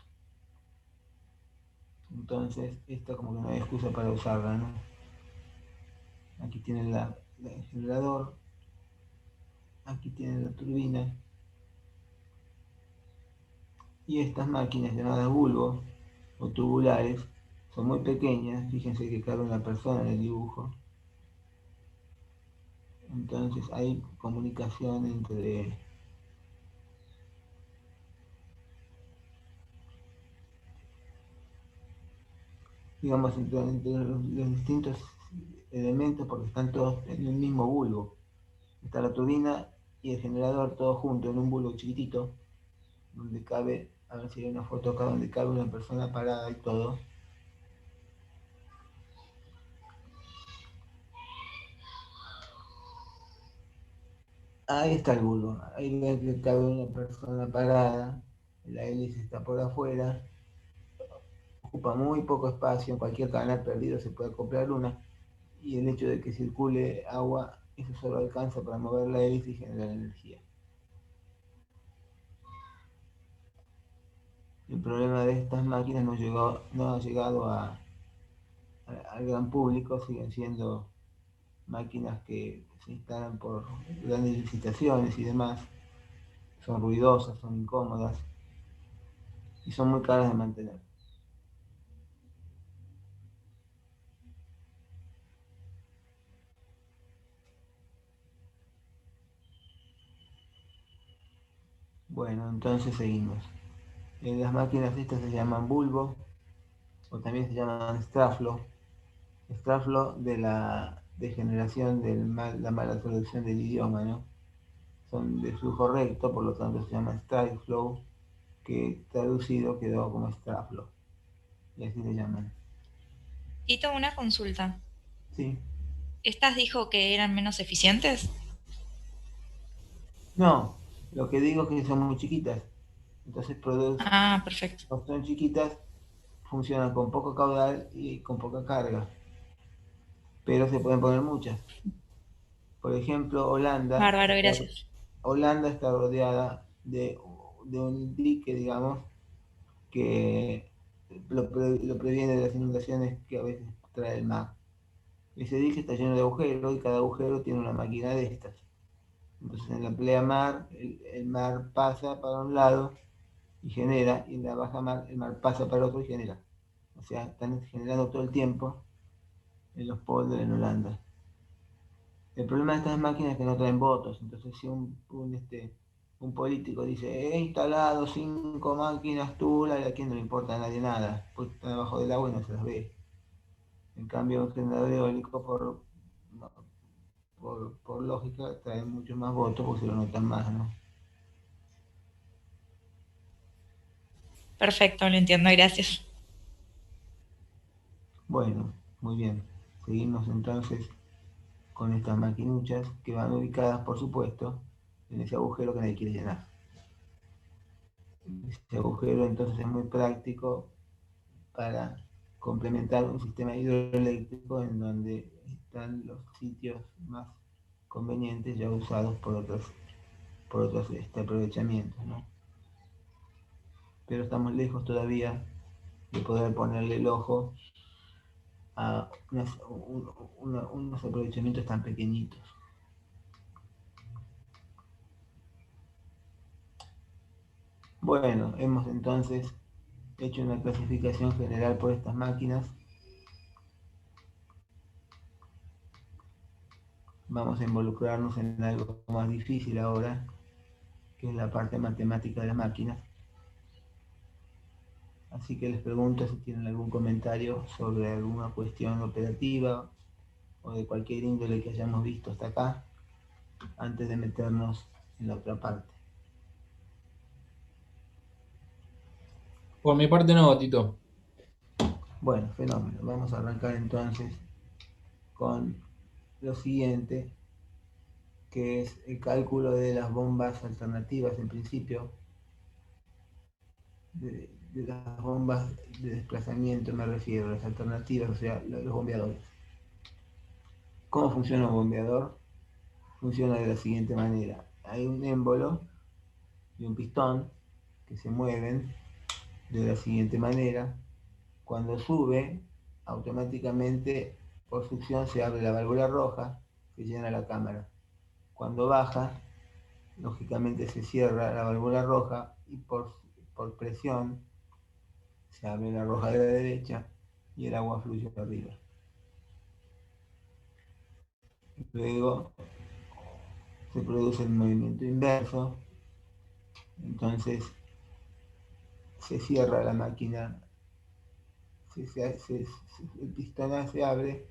Entonces, esta como que no hay excusa para usarla, ¿no? Aquí tienen el generador, aquí tienen la turbina, y estas máquinas llamadas bulbo o tubulares son muy pequeñas, fíjense que cabe una persona en el dibujo. Entonces hay comunicación entre digamos, entre los distintos elementos porque están todos en el mismo bulbo. Está la turbina y el generador todos juntos en un bulbo chiquitito, donde cabe, a ver si hay una foto acá donde cabe una persona parada y todo. Ahí está el bulbo, ahí ven que cabe una persona parada, la hélice está por afuera, ocupa muy poco espacio, en cualquier canal perdido se puede acoplar una, y el hecho de que circule agua, eso solo alcanza para mover la hélice y generar energía. El problema de estas máquinas no ha llegado al gran público, siguen siendo máquinas que se instalan por grandes licitaciones y demás, son ruidosas, son incómodas y son muy caras de mantener. Bueno, entonces seguimos. Las máquinas estas se llaman bulbo o también se llaman straflo. Straflo de generación de la mala traducción del idioma, ¿no? Son de flujo recto, por lo tanto se llama strike flow, que traducido quedó como straflo, y así le llaman. Tito, una consulta. Sí. ¿Estas dijo que eran menos eficientes? No, lo que digo es que son muy chiquitas. Entonces Ah, perfecto. como son chiquitas, funcionan con poco caudal y con poca carga. Pero se pueden poner muchas. Por ejemplo, Bárbaro, gracias. Holanda está rodeada de un dique, digamos, que lo previene de las inundaciones que a veces trae el mar. Ese dique está lleno de agujeros y cada agujero tiene una máquina de estas. Entonces en la pleamar el mar pasa para un lado y genera, y en la baja mar el mar pasa para otro y genera. O sea, están generando todo el tiempo en los polders en Holanda. El problema de estas máquinas es que no traen votos, entonces si un político dice, he instalado 5 máquinas Tula, y a quien no le importa a nadie nada, pues están abajo del agua y no se las ve. En cambio, un generador eólico, por lógica, trae muchos más votos porque se lo notan más, ¿no? Perfecto, lo entiendo, gracias. Bueno, muy bien. Seguimos entonces con estas maquinuchas que van ubicadas, por supuesto, en ese agujero que nadie quiere llenar. Ese agujero entonces es muy práctico para complementar un sistema hidroeléctrico en donde están los sitios más convenientes ya usados por otros aprovechamientos, ¿no? Pero estamos lejos todavía de poder ponerle el ojo a unos aprovechamientos tan pequeñitos. Bueno, hemos entonces hecho una clasificación general por estas máquinas. Vamos a involucrarnos en algo más difícil ahora, que es la parte matemática de las máquinas. Así que les pregunto si tienen algún comentario sobre alguna cuestión operativa o de cualquier índole que hayamos visto hasta acá. antes de meternos en la otra parte. Por mi parte no, Tito. Bueno, fenómeno. Vamos a arrancar entonces con lo siguiente, que es el cálculo de las bombas alternativas en principio, de las bombas de desplazamiento me refiero, las alternativas, o sea, los bombeadores. ¿Cómo funciona un bombeador? Funciona de la siguiente manera. Hay un émbolo y un pistón que se mueven de la siguiente manera. Cuando sube, automáticamente por succión se abre la válvula roja que llena la cámara. Cuando baja, lógicamente se cierra la válvula roja y por presión se abre la roja de la derecha y el agua fluye arriba. Luego se produce el movimiento inverso, entonces se cierra la máquina, el pistón se abre,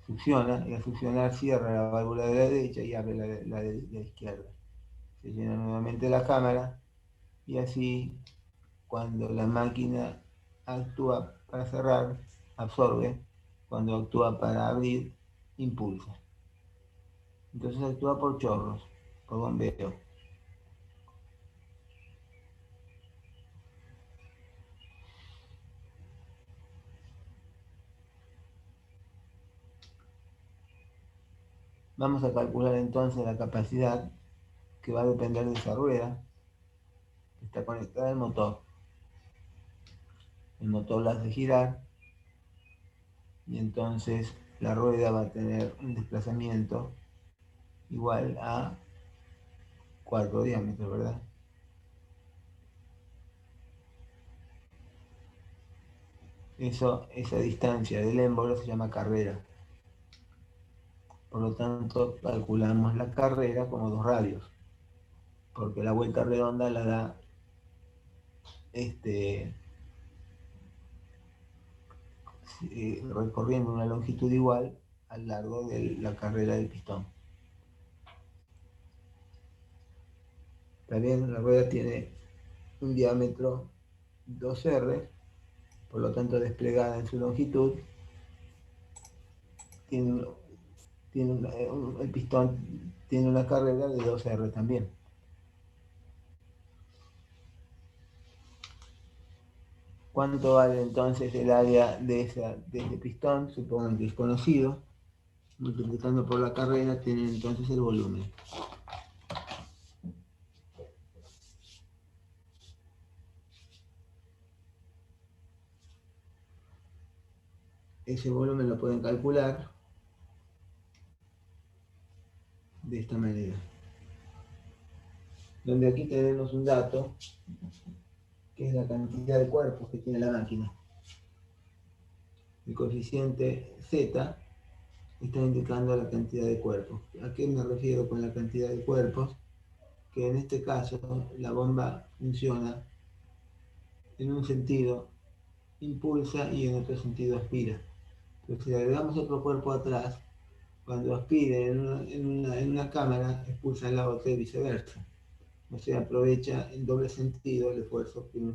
succiona, y al succionar cierra la válvula de la derecha y abre la de la izquierda. Se llena nuevamente la cámara y así cuando la máquina actúa para cerrar, absorbe, cuando actúa para abrir, impulsa. Entonces actúa por chorros, por bombeo. Vamos a calcular entonces la capacidad que va a depender de esa rueda que está conectada al motor. El motor la hace girar y entonces la rueda va a tener un desplazamiento igual a 4 diámetros, ¿verdad? Esa distancia del émbolo se llama carrera. Por lo tanto, calculamos la carrera como 2 radios, porque la vuelta redonda la da recorriendo una longitud igual a lo largo de la carrera del pistón. También la rueda tiene un diámetro 2R, por lo tanto desplegada en su longitud, el pistón tiene una carrera de 2R también. ¿Cuánto vale entonces el área de ese pistón? Supongan que es conocido. Multiplicando por la carrera tienen entonces el volumen. Ese volumen lo pueden calcular de esta manera. Donde aquí tenemos un dato, que es la cantidad de cuerpos que tiene la máquina. El coeficiente Z está indicando la cantidad de cuerpos. ¿A qué me refiero con la cantidad de cuerpos? Que en este caso la bomba funciona en un sentido, impulsa, y en otro sentido aspira. Pero si le agregamos otro cuerpo atrás, cuando aspire en una cámara, expulsa en la otra y viceversa. O sea, aprovecha en doble sentido el esfuerzo que uno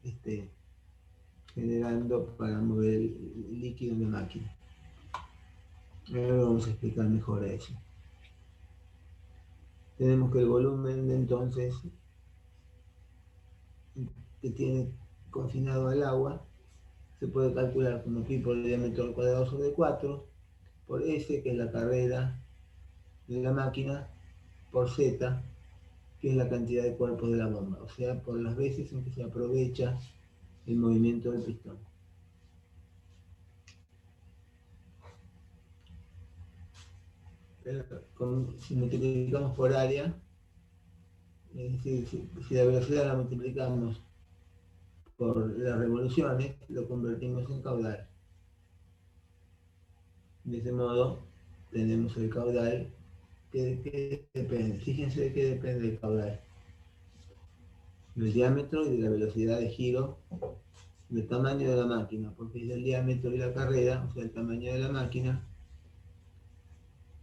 está generando para mover el líquido en la máquina. Ahora vamos a explicar mejor eso. Tenemos que el volumen entonces que tiene confinado al agua se puede calcular como pi por el diámetro al cuadrado sobre 4 por S, que es la carrera de la máquina, por Z, que es la cantidad de cuerpos de la bomba, o sea, por las veces en que se aprovecha el movimiento del pistón. Pero si multiplicamos por área, es decir, si la velocidad la multiplicamos por las revoluciones, lo convertimos en caudal. De ese modo, tenemos el caudal que depende. Fíjense de qué depende el caudal: del diámetro y de la velocidad de giro, del tamaño de la máquina, porque es el diámetro y la carrera, o sea, el tamaño de la máquina,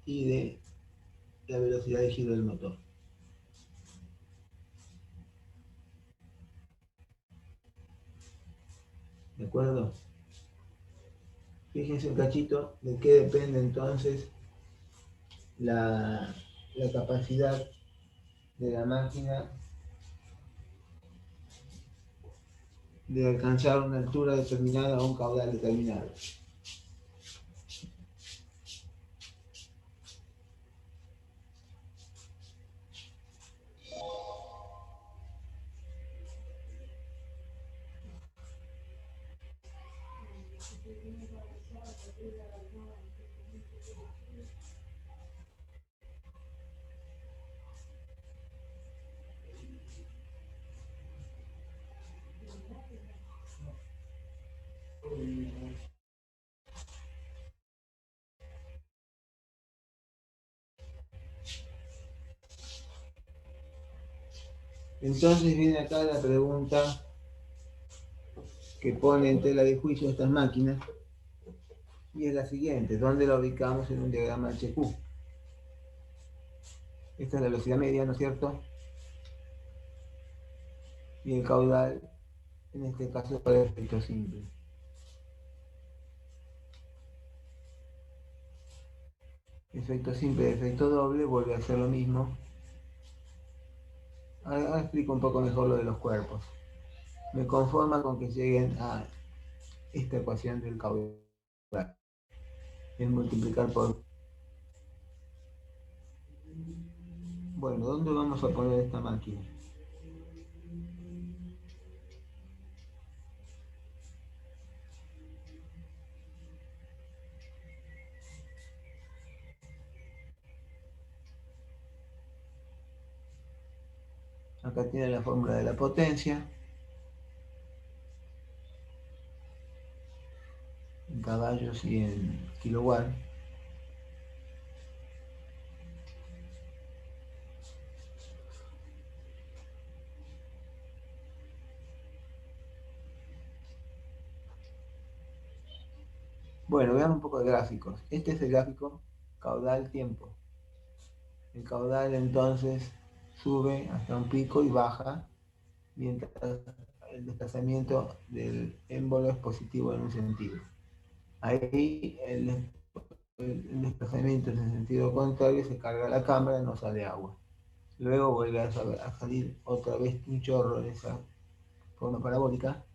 y de la velocidad de giro del motor. ¿De acuerdo? Fíjense un cachito de qué depende entonces la capacidad de la máquina de alcanzar una altura determinada o un caudal determinado. Entonces viene acá la pregunta que pone en tela de juicio estas máquinas, y es la siguiente: ¿dónde la ubicamos en un diagrama HQ? Esta es la velocidad media, ¿no es cierto? Y el caudal, en este caso, para el efecto simple. Efecto simple, efecto doble, vuelve a ser lo mismo. Ahora explico un poco mejor lo de los cuerpos. Me conforma con que lleguen a esta ecuación del caudal. Es multiplicar por... Bueno, ¿dónde vamos a poner esta máquina? Acá tiene la fórmula de la potencia, en caballos y en kilowatt. Bueno, veamos un poco de gráficos. Este es el gráfico caudal-tiempo. El caudal entonces sube hasta un pico y baja, mientras el desplazamiento del émbolo es positivo en un sentido. Ahí el desplazamiento en el sentido contrario, se carga la cámara y no sale agua. Luego vuelve a salir otra vez un chorro en esa forma parabólica,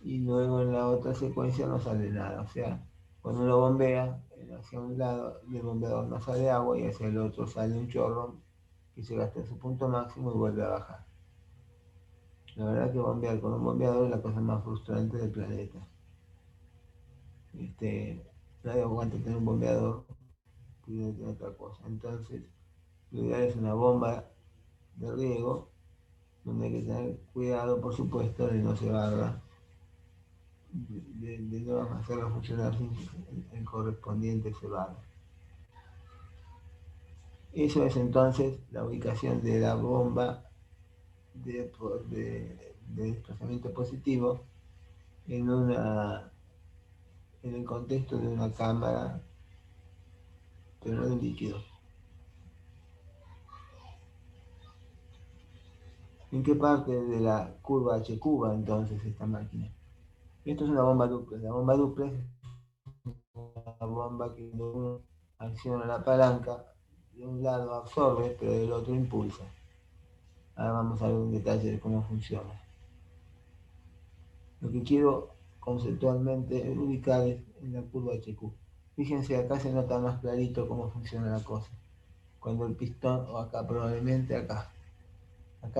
y luego en la otra secuencia no sale nada. O sea, cuando uno bombea hacia un lado del bombeador no sale agua, y hacia el otro sale un chorro que llega hasta su punto máximo y vuelve a bajar. La verdad que bombear con un bombeador es la cosa más frustrante del planeta. Nadie aguanta tener un bombeador, tiene que tener otra cosa. Entonces, lo ideal es una bomba de riego, donde hay que tener cuidado, por supuesto, de no cebarla, de no hacerla funcionar sin el correspondiente cebado. Eso es entonces la ubicación de la bomba de desplazamiento positivo en el contexto de una cámara, pero no de líquido. ¿En qué parte de la curva HQ va entonces esta máquina? Esto es una bomba duplex. La bomba duplex es una bomba que cuando uno acciona la palanca, de un lado absorbe, pero del otro impulsa. Ahora vamos a ver un detalle de cómo funciona. Lo que quiero conceptualmente ubicar es en la curva HQ. Fíjense, acá se nota más clarito cómo funciona la cosa. Cuando el pistón, o acá probablemente acá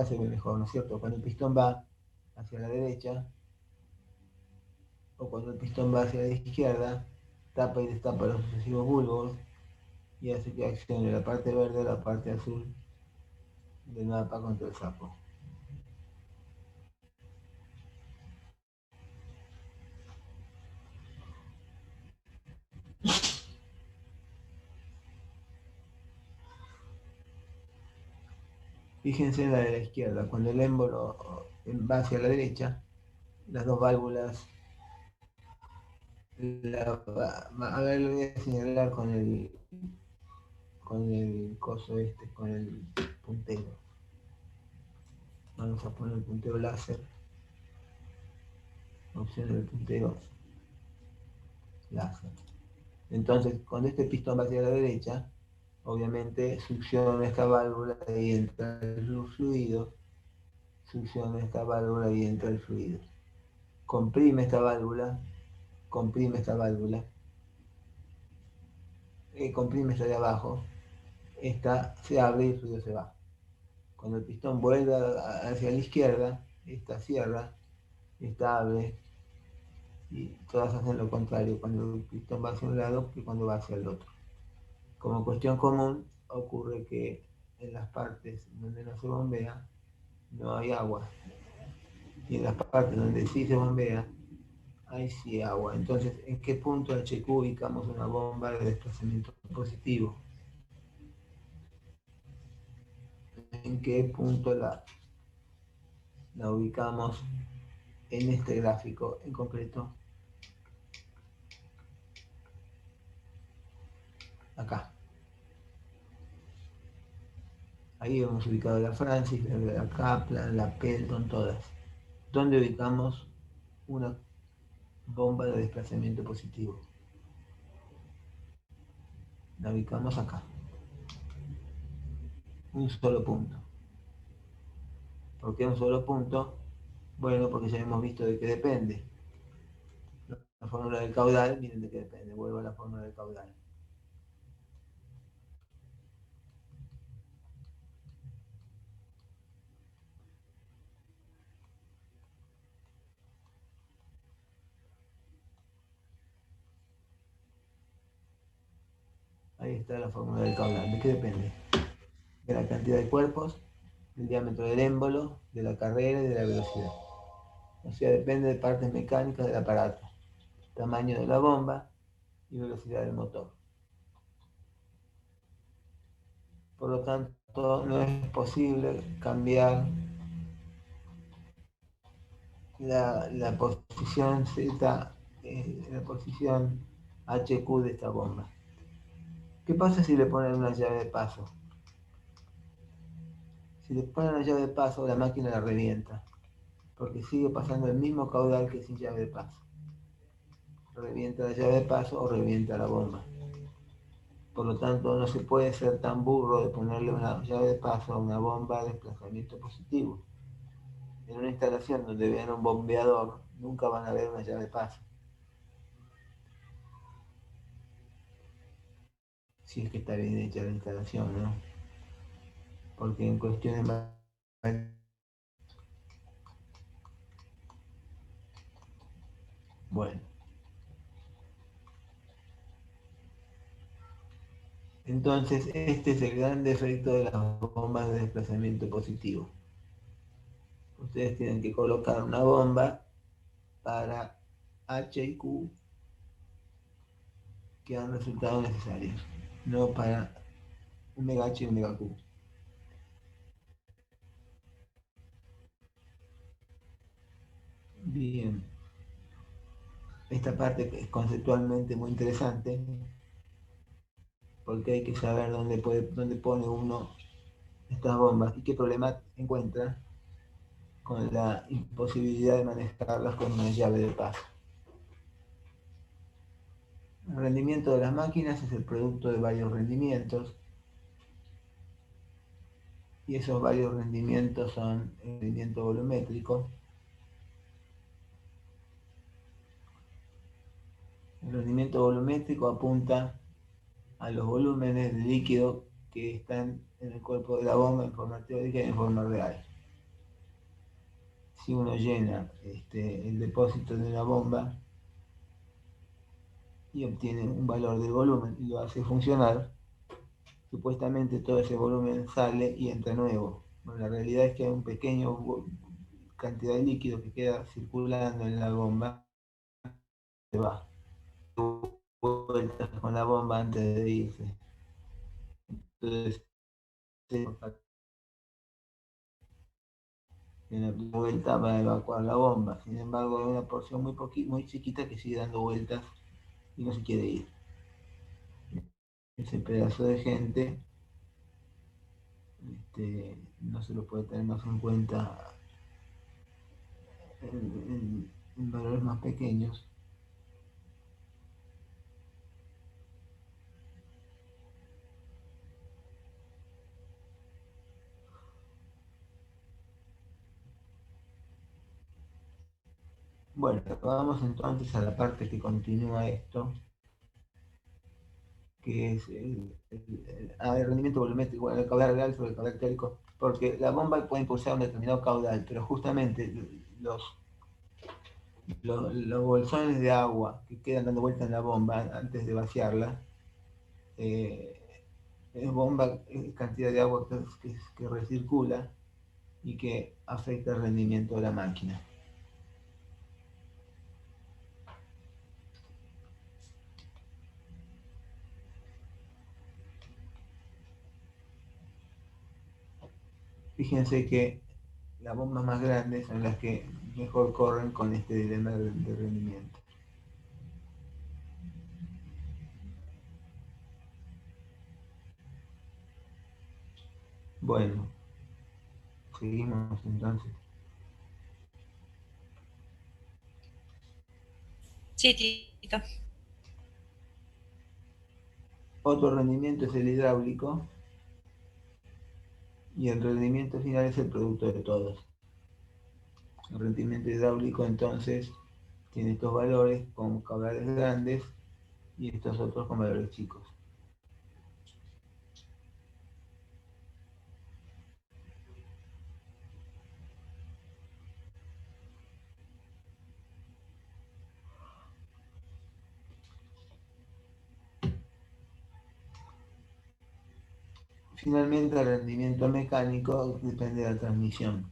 se ve mejor, ¿no es cierto? Cuando el pistón va hacia la derecha, o cuando el pistón va hacia la izquierda, tapa y destapa los sucesivos bulbos y hace que accione la parte verde o la parte azul del mapa contra el sapo. Fíjense en la de la izquierda, cuando el émbolo va hacia la derecha, las dos válvulas, a ver, lo voy a señalar con con el coso este, con el puntero. Vamos a poner el puntero láser. Opción del puntero láser. Entonces, cuando este pistón va hacia la derecha, obviamente succiona esta válvula y entra el fluido. Succiona esta válvula y entra el fluido. Comprime esta válvula. Comprime esta válvula. Comprime esta de abajo. Esta se abre y el fluido se va. Cuando el pistón vuelve hacia la izquierda, esta cierra, esta abre, y todas hacen lo contrario cuando el pistón va hacia un lado que cuando va hacia el otro. Como cuestión común, ocurre que en las partes donde no se bombea, no hay agua. Y en las partes donde sí se bombea, hay sí agua. Entonces, ¿en qué punto HQ ubicamos una bomba de desplazamiento positivo? ¿En qué punto la ubicamos en este gráfico en concreto? Acá. Ahí hemos ubicado la Francis, la Kaplan, la Pelton, todas. ¿Dónde ubicamos una bomba de desplazamiento positivo? La ubicamos acá. Un solo punto. ¿Por qué un solo punto? Bueno, porque ya hemos visto de qué depende. La fórmula del caudal, miren de qué depende. Vuelvo a la fórmula del caudal. Ahí está la fórmula del caudal. ¿De qué depende? De la cantidad de cuerpos, del diámetro del émbolo, de la carrera y de la velocidad. O sea, depende de partes mecánicas del aparato, tamaño de la bomba y velocidad del motor. Por lo tanto, no es posible cambiar la posición Z, la posición HQ de esta bomba. ¿Qué pasa si le ponen una llave de paso? Si le ponen una llave de paso, la máquina la revienta, porque sigue pasando el mismo caudal que sin llave de paso. Revienta la llave de paso o revienta la bomba. Por lo tanto, no se puede ser tan burro de ponerle una llave de paso a una bomba de desplazamiento positivo. En una instalación donde vean un bombeador, nunca van a ver una llave de paso. Si es que está bien hecha la instalación, ¿no? Porque en cuestiones más... Bueno. Entonces, este es el gran defecto de las bombas de desplazamiento positivo. Ustedes tienen que colocar una bomba para H y Q que han resultado necesarios, no para omega H y omega Q. Bien, esta parte es conceptualmente muy interesante porque hay que saber dónde pone uno estas bombas y qué problema encuentra con la imposibilidad de manejarlas con una llave de paso. El rendimiento de las máquinas es el producto de varios rendimientos y esos varios rendimientos son el rendimiento volumétrico, el rendimiento volumétrico apunta a los volúmenes de líquido que están en el cuerpo de la bomba en forma teórica y en forma real. Si uno llena el depósito de una bomba y obtiene un valor del volumen y lo hace funcionar, supuestamente todo ese volumen sale y entra nuevo. Bueno, la realidad es que hay un pequeño cantidad de líquido que queda circulando en la bomba, se va vueltas con la bomba antes de irse. Entonces, en la primera vuelta va a evacuar la bomba. Sin embargo, hay una porción muy chiquita que sigue dando vueltas y no se quiere ir. ese pedazo de gente no se lo puede tener más en cuenta en valores más pequeños. Bueno, vamos entonces a la parte que continúa esto, que es el rendimiento volumétrico, el caudal real sobre el caudal teórico, porque la bomba puede impulsar un determinado caudal, pero justamente los bolsones de agua que quedan dando vuelta en la bomba antes de vaciarla, es bomba, es cantidad de agua que recircula y que afecta el rendimiento de la máquina. Fíjense que las bombas más grandes son las que mejor corren con este dilema de rendimiento. Bueno, seguimos entonces. Sí, Tito. Otro rendimiento es el hidráulico y el rendimiento final es el producto de todos. El rendimiento hidráulico entonces tiene estos valores con caudales grandes y estos otros con valores chicos. Finalmente, el rendimiento mecánico depende de la transmisión.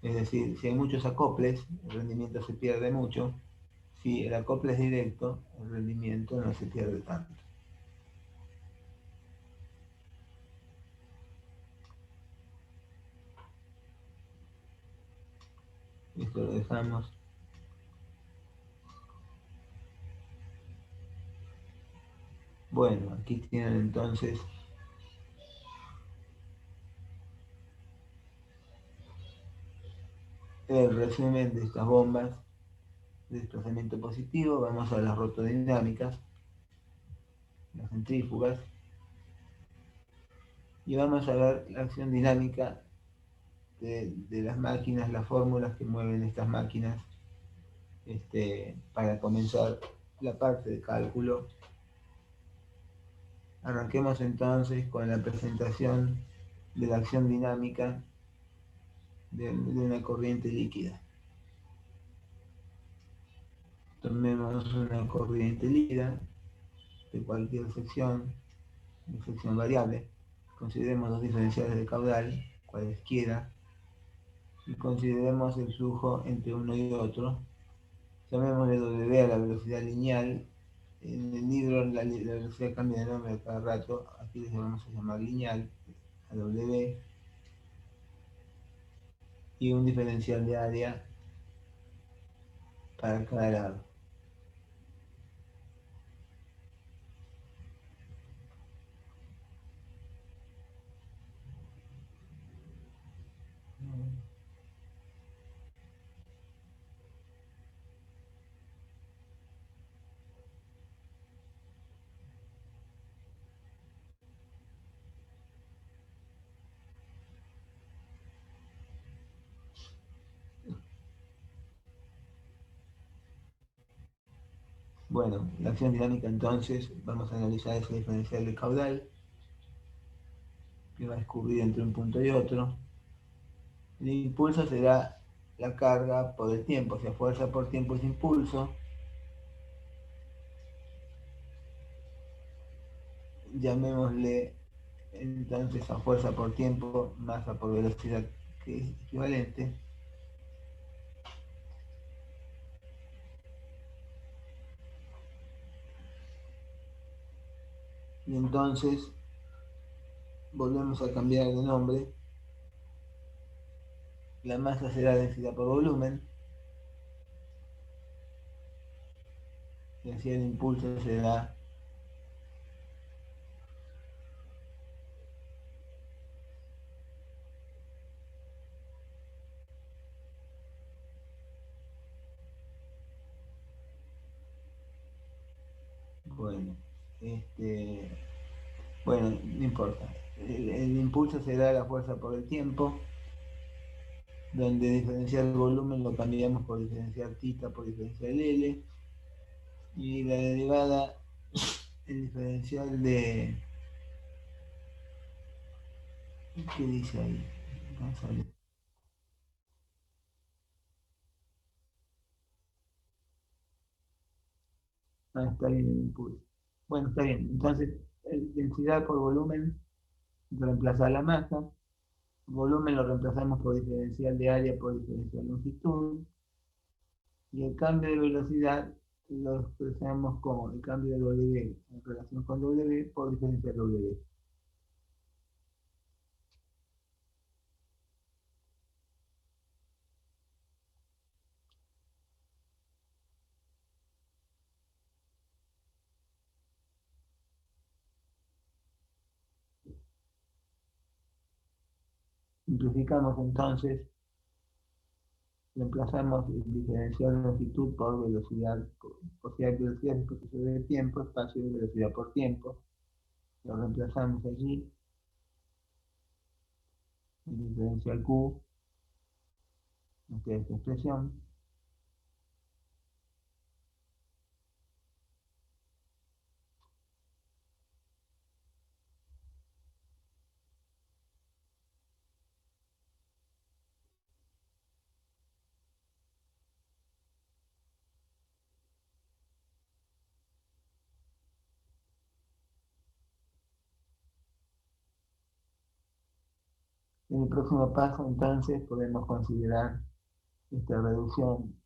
Es decir, si hay muchos acoples, el rendimiento se pierde mucho. Si el acople es directo, el rendimiento no se pierde tanto. Esto lo dejamos. Bueno, aquí tienen entonces el resumen de estas bombas de desplazamiento positivo. Vamos a las rotodinámicas, las centrífugas, y vamos a ver la acción dinámica de las máquinas, las fórmulas que mueven estas máquinas, para comenzar la parte de cálculo. Arranquemos entonces con la presentación de la acción dinámica de una corriente líquida. Tomemos una corriente líquida de cualquier sección, de sección variable. Consideremos dos diferenciales de caudal, cualesquiera, y consideremos el flujo entre uno y otro. Llamémosle W a la velocidad lineal. En el libro la velocidad cambia de nombre a cada rato. Aquí les vamos a llamar lineal, a W, y un diferencial de área para cada lado. Bueno, la acción dinámica entonces, vamos a analizar ese diferencial de caudal que va a escurrir entre un punto y otro. El impulso será la carga por el tiempo, o sea, fuerza por tiempo es impulso. Llamémosle entonces a fuerza por tiempo, masa por velocidad, que es equivalente. Y entonces volvemos a cambiar de nombre. La masa será densidad por volumen. Y así el impulso será bueno, no importa. El impulso será la fuerza por el tiempo, donde diferencial volumen lo cambiamos por diferencial θ por diferencial L, y la derivada, el diferencial de... ¿Qué dice ahí? Vamos a ver. Ah, está bien el impulso. Bueno, está bien. Entonces, densidad por volumen reemplaza la masa. Volumen lo reemplazamos por diferencial de área por diferencial de longitud. Y el cambio de velocidad lo expresamos como el cambio de W en relación con W por diferencial W. Simplificamos entonces, reemplazamos el diferencial de longitud por velocidad, o sea, velocidad es proceso de tiempo, espacio de velocidad por tiempo. Lo reemplazamos allí, el diferencial Q, esta es esta expresión. En el próximo paso, entonces, podemos considerar esta reducción.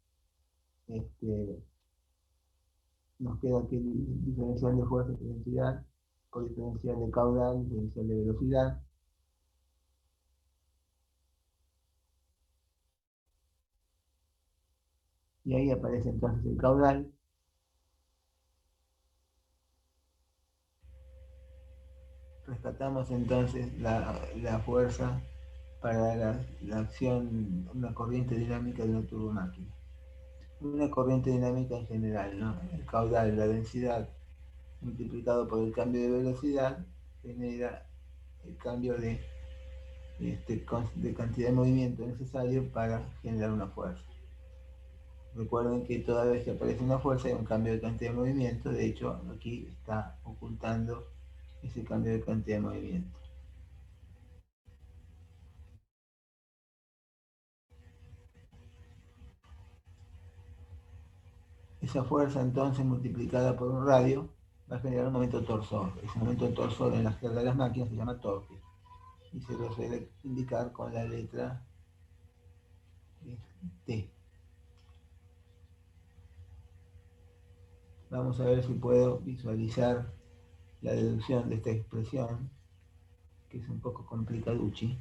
Nos queda aquí el diferencial de fuerza y densidad por diferencial de caudal, diferencial de velocidad. Y ahí aparece entonces el caudal. Rescatamos entonces la fuerza para la acción, una corriente dinámica de una turbomáquina. Una corriente dinámica en general, ¿no? El caudal, la densidad, multiplicado por el cambio de velocidad, genera el cambio de cantidad de movimiento necesario para generar una fuerza. Recuerden que toda vez que aparece una fuerza hay un cambio de cantidad de movimiento. De hecho, aquí está ocultando ese cambio de cantidad de movimiento. Esa fuerza entonces multiplicada por un radio va a generar un momento torsor. Ese momento torsor en la jerga de las máquinas se llama torque y se lo suele indicar con la letra T. Vamos a ver si puedo visualizar la deducción de esta expresión, que es un poco complicaduchi.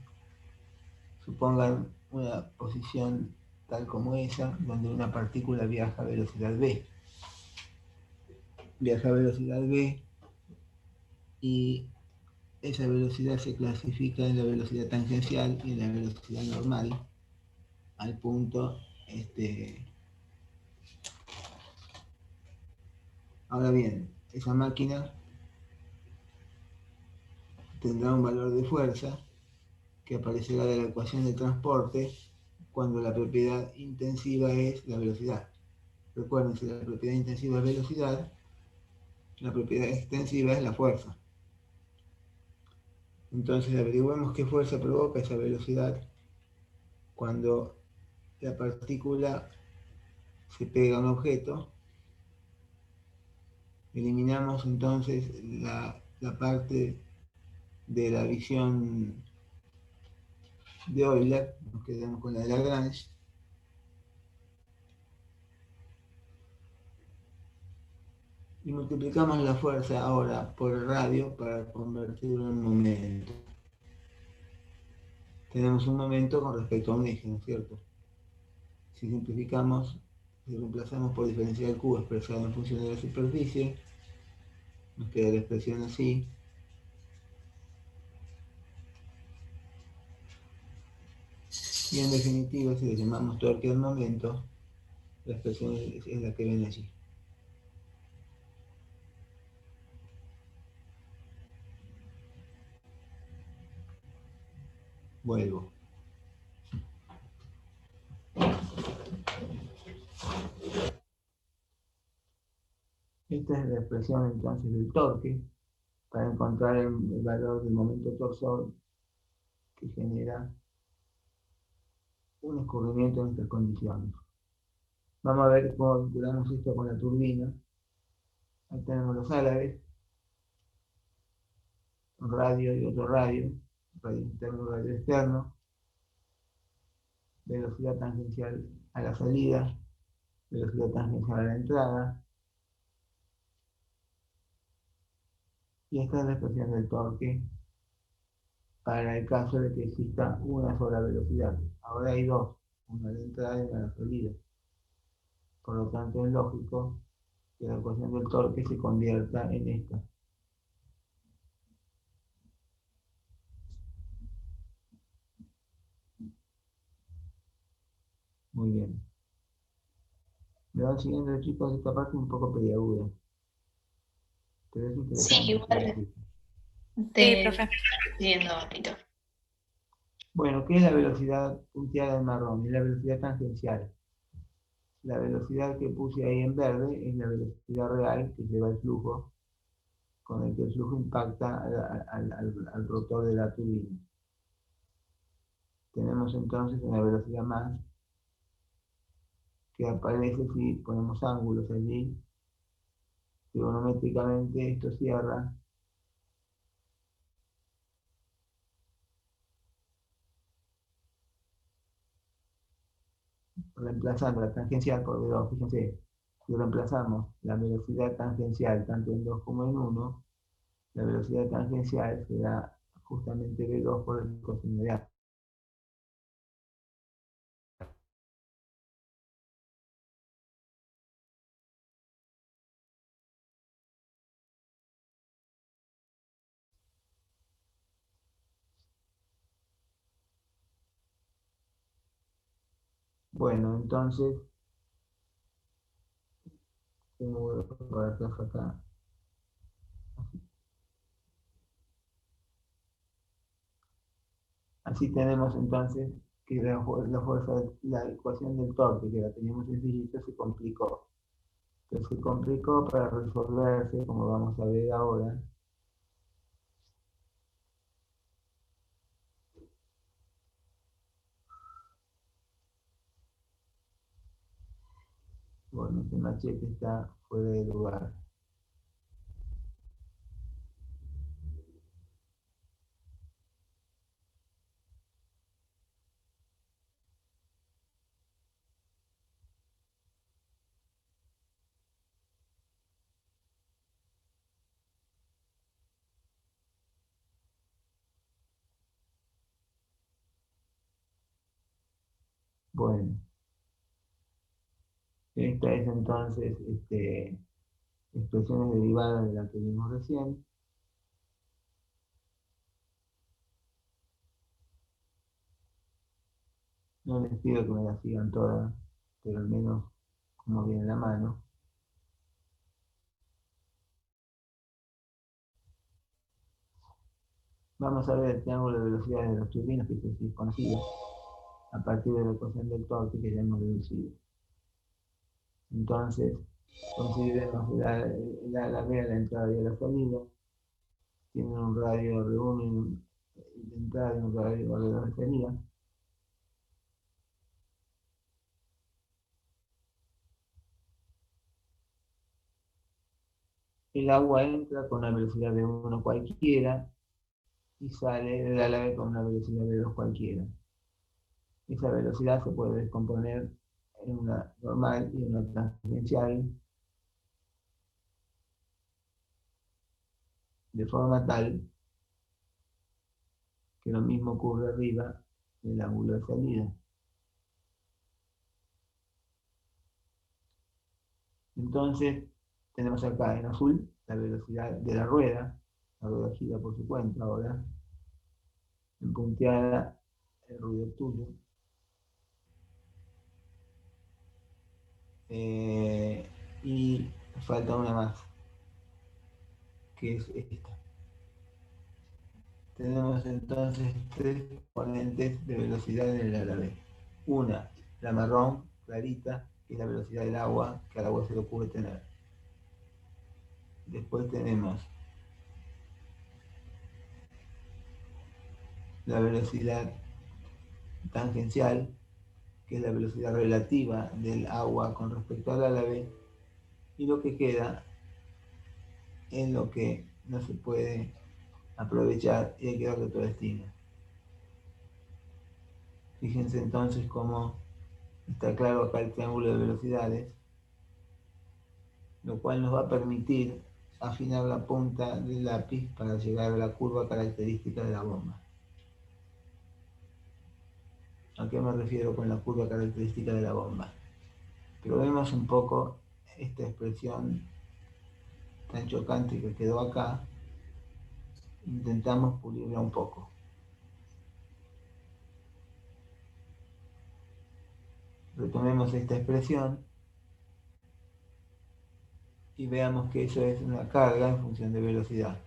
Supongan una posición tal como esa, donde una partícula viaja a velocidad v. Viaja a velocidad v y esa velocidad se clasifica en la velocidad tangencial y en la velocidad normal al punto. Ahora bien, esa máquina tendrá un valor de fuerza que aparecerá de la ecuación de transporte cuando la propiedad intensiva es la velocidad. Recuerden, si la propiedad intensiva es velocidad, la propiedad extensiva es la fuerza. Entonces averiguemos qué fuerza provoca esa velocidad cuando la partícula se pega a un objeto. Eliminamos entonces la parte de la visión de Euler, nos quedamos con la de Lagrange. Y multiplicamos la fuerza ahora por el radio para convertirlo en un momento. Tenemos un momento con respecto a un eje, ¿no es cierto? Si simplificamos, si reemplazamos por diferencial Q expresado en función de la superficie, nos queda la expresión así. Y en definitiva, si le llamamos torque al momento, la expresión es la que ven allí. Vuelvo. Esta es la expresión entonces del torque para encontrar el valor del momento torsor que genera un escurrimiento en estas condiciones. Vamos a ver cómo vinculamos esto con la turbina. Ahí tenemos los álabes, un radio y otro radio interno y radio externo, velocidad tangencial a la salida, velocidad tangencial a la entrada, y esta es la expresión del torque para el caso de que exista una sola velocidad. Ahora hay dos, una a la entrada y una a la salida. Por lo tanto, es lógico que la ecuación del torque se convierta en esta. Muy bien. Me van siguiendo, chicos, esta parte un poco peliaguda, pero es Sí, interesante. igual Sí, te profe. viendo, Tito. Bueno, ¿qué es la velocidad punteada en marrón? Es la velocidad tangencial. La velocidad que puse ahí en verde es la velocidad real que lleva el flujo, con el que el flujo impacta al rotor de la turbina. Tenemos entonces una velocidad más que aparece si ponemos ángulos allí. Trigonométricamente esto cierra reemplazando la tangencial por V2. Fíjense, si reemplazamos la velocidad tangencial tanto en 2 como en 1, la velocidad tangencial será justamente V2 por el coseno de A. Bueno, entonces, tengo atrás acá. Así tenemos entonces que la fuerza, la ecuación del torque, que la teníamos sencillita, se complicó. Pero se complicó para resolverse, como vamos a ver ahora. Bueno, este machete está fuera de lugar. Bueno, esta es entonces expresiones derivadas de la que vimos recién. No les pido que me las sigan todas, pero al menos como viene la mano. Vamos a ver el triángulo de velocidades de los turbinas, que es conocido, a partir de la ecuación del torque que ya hemos deducido. Entonces, consideremos la B a la entrada y a la salida. Tienen un radio R1 de entrada y un radio R2 de salida. El agua entra con una velocidad de 1 cualquiera y sale del álave con una velocidad de 2 cualquiera. Esa velocidad se puede descomponer en una normal y una tangencial de forma tal que lo mismo ocurre arriba del ángulo de salida. Entonces, tenemos acá en azul la velocidad de la rueda gira por su cuenta ahora, en punteada el ruido tuyo. Y falta una más, que es esta. tenemos entonces tres componentes de velocidad en el ala B. Una, la marrón, clarita, que es la velocidad del agua, que al agua se le ocurre tener. Después tenemos la velocidad tangencial, que es la velocidad relativa del agua con respecto al ala B, y lo que queda es lo que no se puede aprovechar y hay que darle otro destino. Fíjense entonces cómo está claro acá el triángulo de velocidades, lo cual nos va a permitir afinar la punta del lápiz para llegar a la curva característica de la bomba. ¿A qué me refiero con la curva característica de la bomba? Probemos un poco esta expresión tan chocante que quedó acá. Intentamos pulirla un poco. Retomemos esta expresión y veamos que eso es una carga en función de velocidad.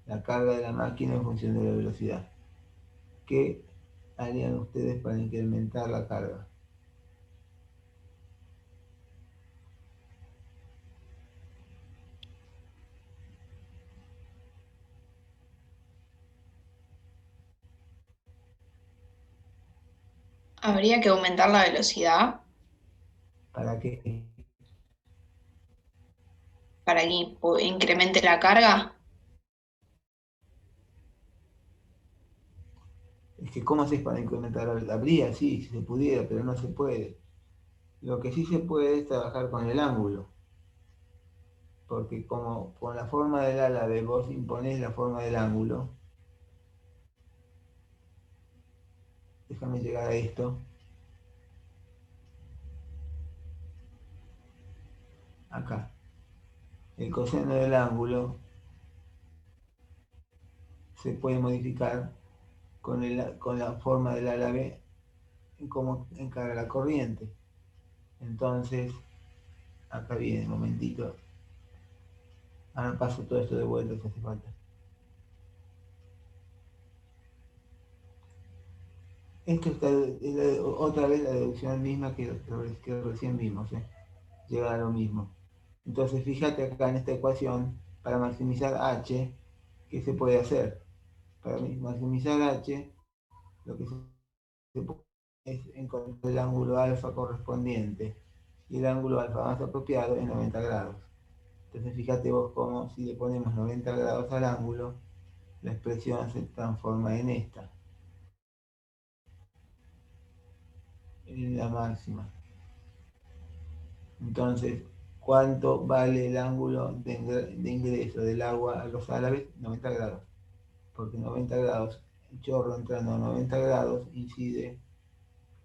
La carga de la máquina en función de la velocidad. ¿Qué harían ustedes para incrementar la carga? Habría que aumentar la velocidad ¿Para qué? para que incremente la carga. Es que ¿cómo haces para incrementar la velocidad? Habría, sí, si se pudiera, pero no se puede. Lo que sí se puede es trabajar con el ángulo. Porque como con la forma del ala de vos imponés la forma del ángulo, déjame llegar a esto, acá. El coseno del ángulo se puede modificar con la forma del ala B en cómo encara la corriente. Entonces, acá viene, un momentito. Ahora paso todo esto de vuelta si hace falta. Esto es otra vez la deducción misma que recién vimos, llega a lo mismo. Entonces fíjate acá en esta ecuación, para maximizar h, ¿qué se puede hacer? Para maximizar h, lo que se puede es encontrar el ángulo alfa correspondiente, y el ángulo alfa más apropiado es 90 grados. Entonces fíjate vos cómo si le ponemos 90 grados al ángulo, la expresión se transforma en esta, en la máxima. Entonces, ¿cuánto vale el ángulo de ingreso del agua a los álabes? 90 grados. Porque 90 grados, el chorro entrando a 90 grados incide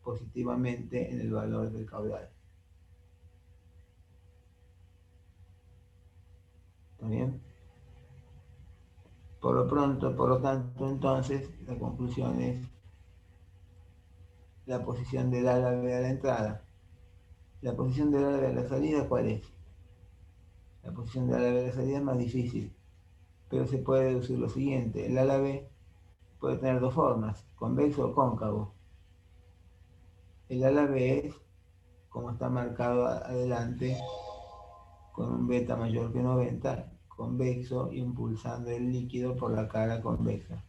positivamente en el valor del caudal. ¿Está bien? Por lo tanto, entonces, la conclusión es la posición del álabe a la entrada. La posición del álabe a la salida, ¿cuál es? La posición del álabe a la salida es más difícil, pero se puede deducir lo siguiente. El álabe puede tener dos formas, convexo o cóncavo. El álabe es, como está marcado adelante, con un beta mayor que 90, convexo, impulsando el líquido por la cara convexa.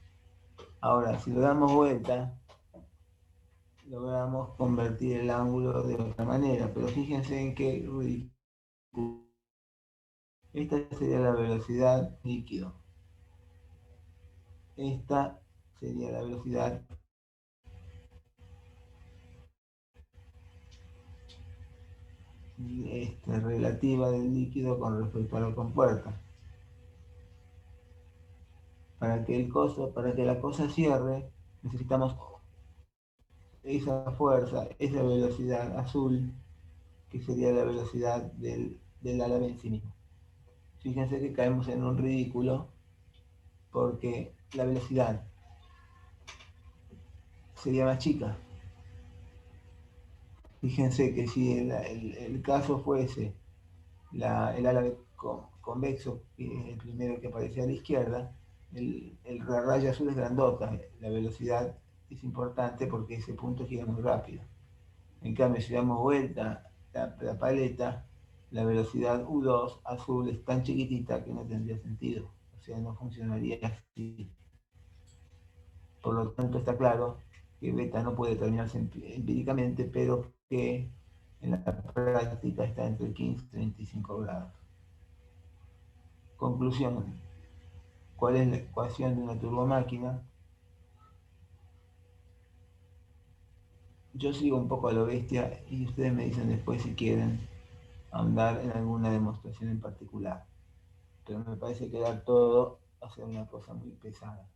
Ahora, si lo damos vuelta, logramos convertir el ángulo de otra manera, pero fíjense en qué ridículo. Esta sería la velocidad líquido. Esta sería la velocidad relativa del líquido con respecto a la compuerta. Para que la cosa cierre, necesitamos esa fuerza, esa velocidad azul, que sería la velocidad del álabe en sí mismo. Fíjense que caemos en un ridículo porque la velocidad sería más chica. Fíjense que si el caso fuese el álabe convexo, que es el primero que aparece a la izquierda, la raya azul es grandota, la velocidad es importante porque ese punto gira muy rápido. En cambio, si damos vuelta la paleta, la velocidad U2 azul es tan chiquitita que no tendría sentido. O sea, no funcionaría así. Por lo tanto, está claro que beta no puede determinarse empíricamente, pero que en la práctica está entre 15 y 35 grados. Conclusión. ¿Cuál es la ecuación de una turbomáquina? Yo sigo un poco a lo bestia y ustedes me dicen después si quieren ahondar en alguna demostración en particular. Pero me parece que dar todo va a ser una cosa muy pesada.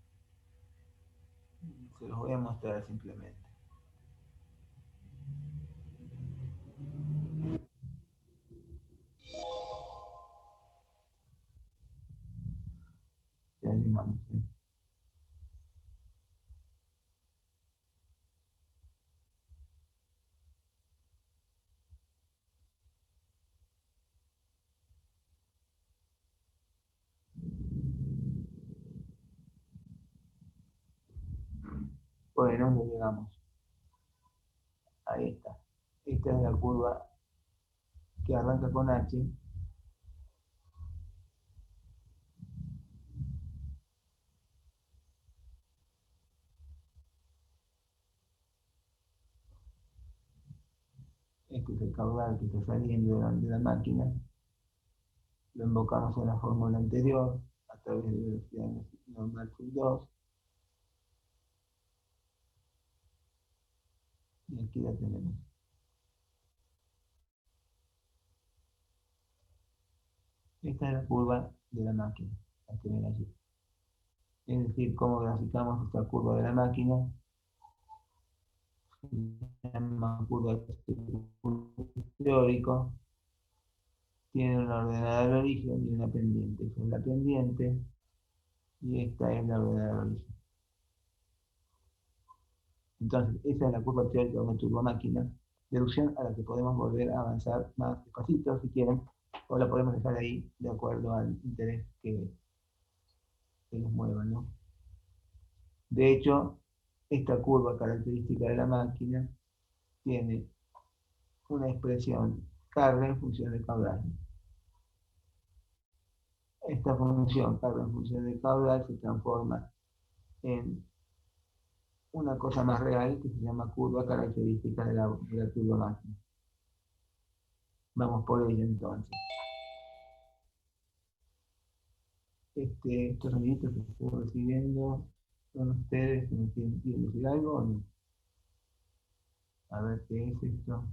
Se los voy a mostrar simplemente. Ya animamos, ¿sí? Bueno, ya llegamos. Ahí está. Esta es la curva que arranca con H. Este es el caudal que está saliendo de la máquina. Lo invocamos en la fórmula anterior a través de velocidad normal sub 2. Y aquí la tenemos. Esta es la curva de la máquina, la que ven allí. Es decir, cómo graficamos esta curva de la máquina. Se llama curva teórico. Tiene una ordenada al origen y una pendiente. Esta es la pendiente y esta es la ordenada al origen. Entonces, esa es la curva teórica de una turbomáquina, deducción a la que podemos volver a avanzar más despacito si quieren, o la podemos dejar ahí de acuerdo al interés que nos mueva, ¿no? De hecho, esta curva característica de la máquina tiene una expresión carga en función de caudal. Esta función carga en función de caudal se transforma en una cosa más real que se llama curva característica de la turbomáquina. Vamos por ella entonces. Estos amiguitos que estoy recibiendo son ustedes que me quieren decir algo o no. A ver qué es esto.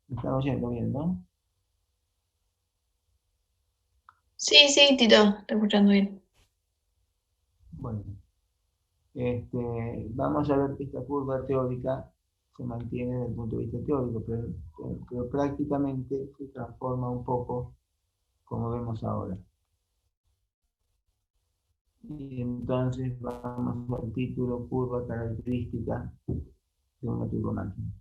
Me están oyendo bien, ¿no? Sí, sí, Tito, estoy escuchando bien. Bueno, vamos a ver que esta curva teórica se mantiene desde el punto de vista teórico, pero prácticamente se transforma un poco como vemos ahora. Y entonces vamos al título curva característica de una turbomáquina.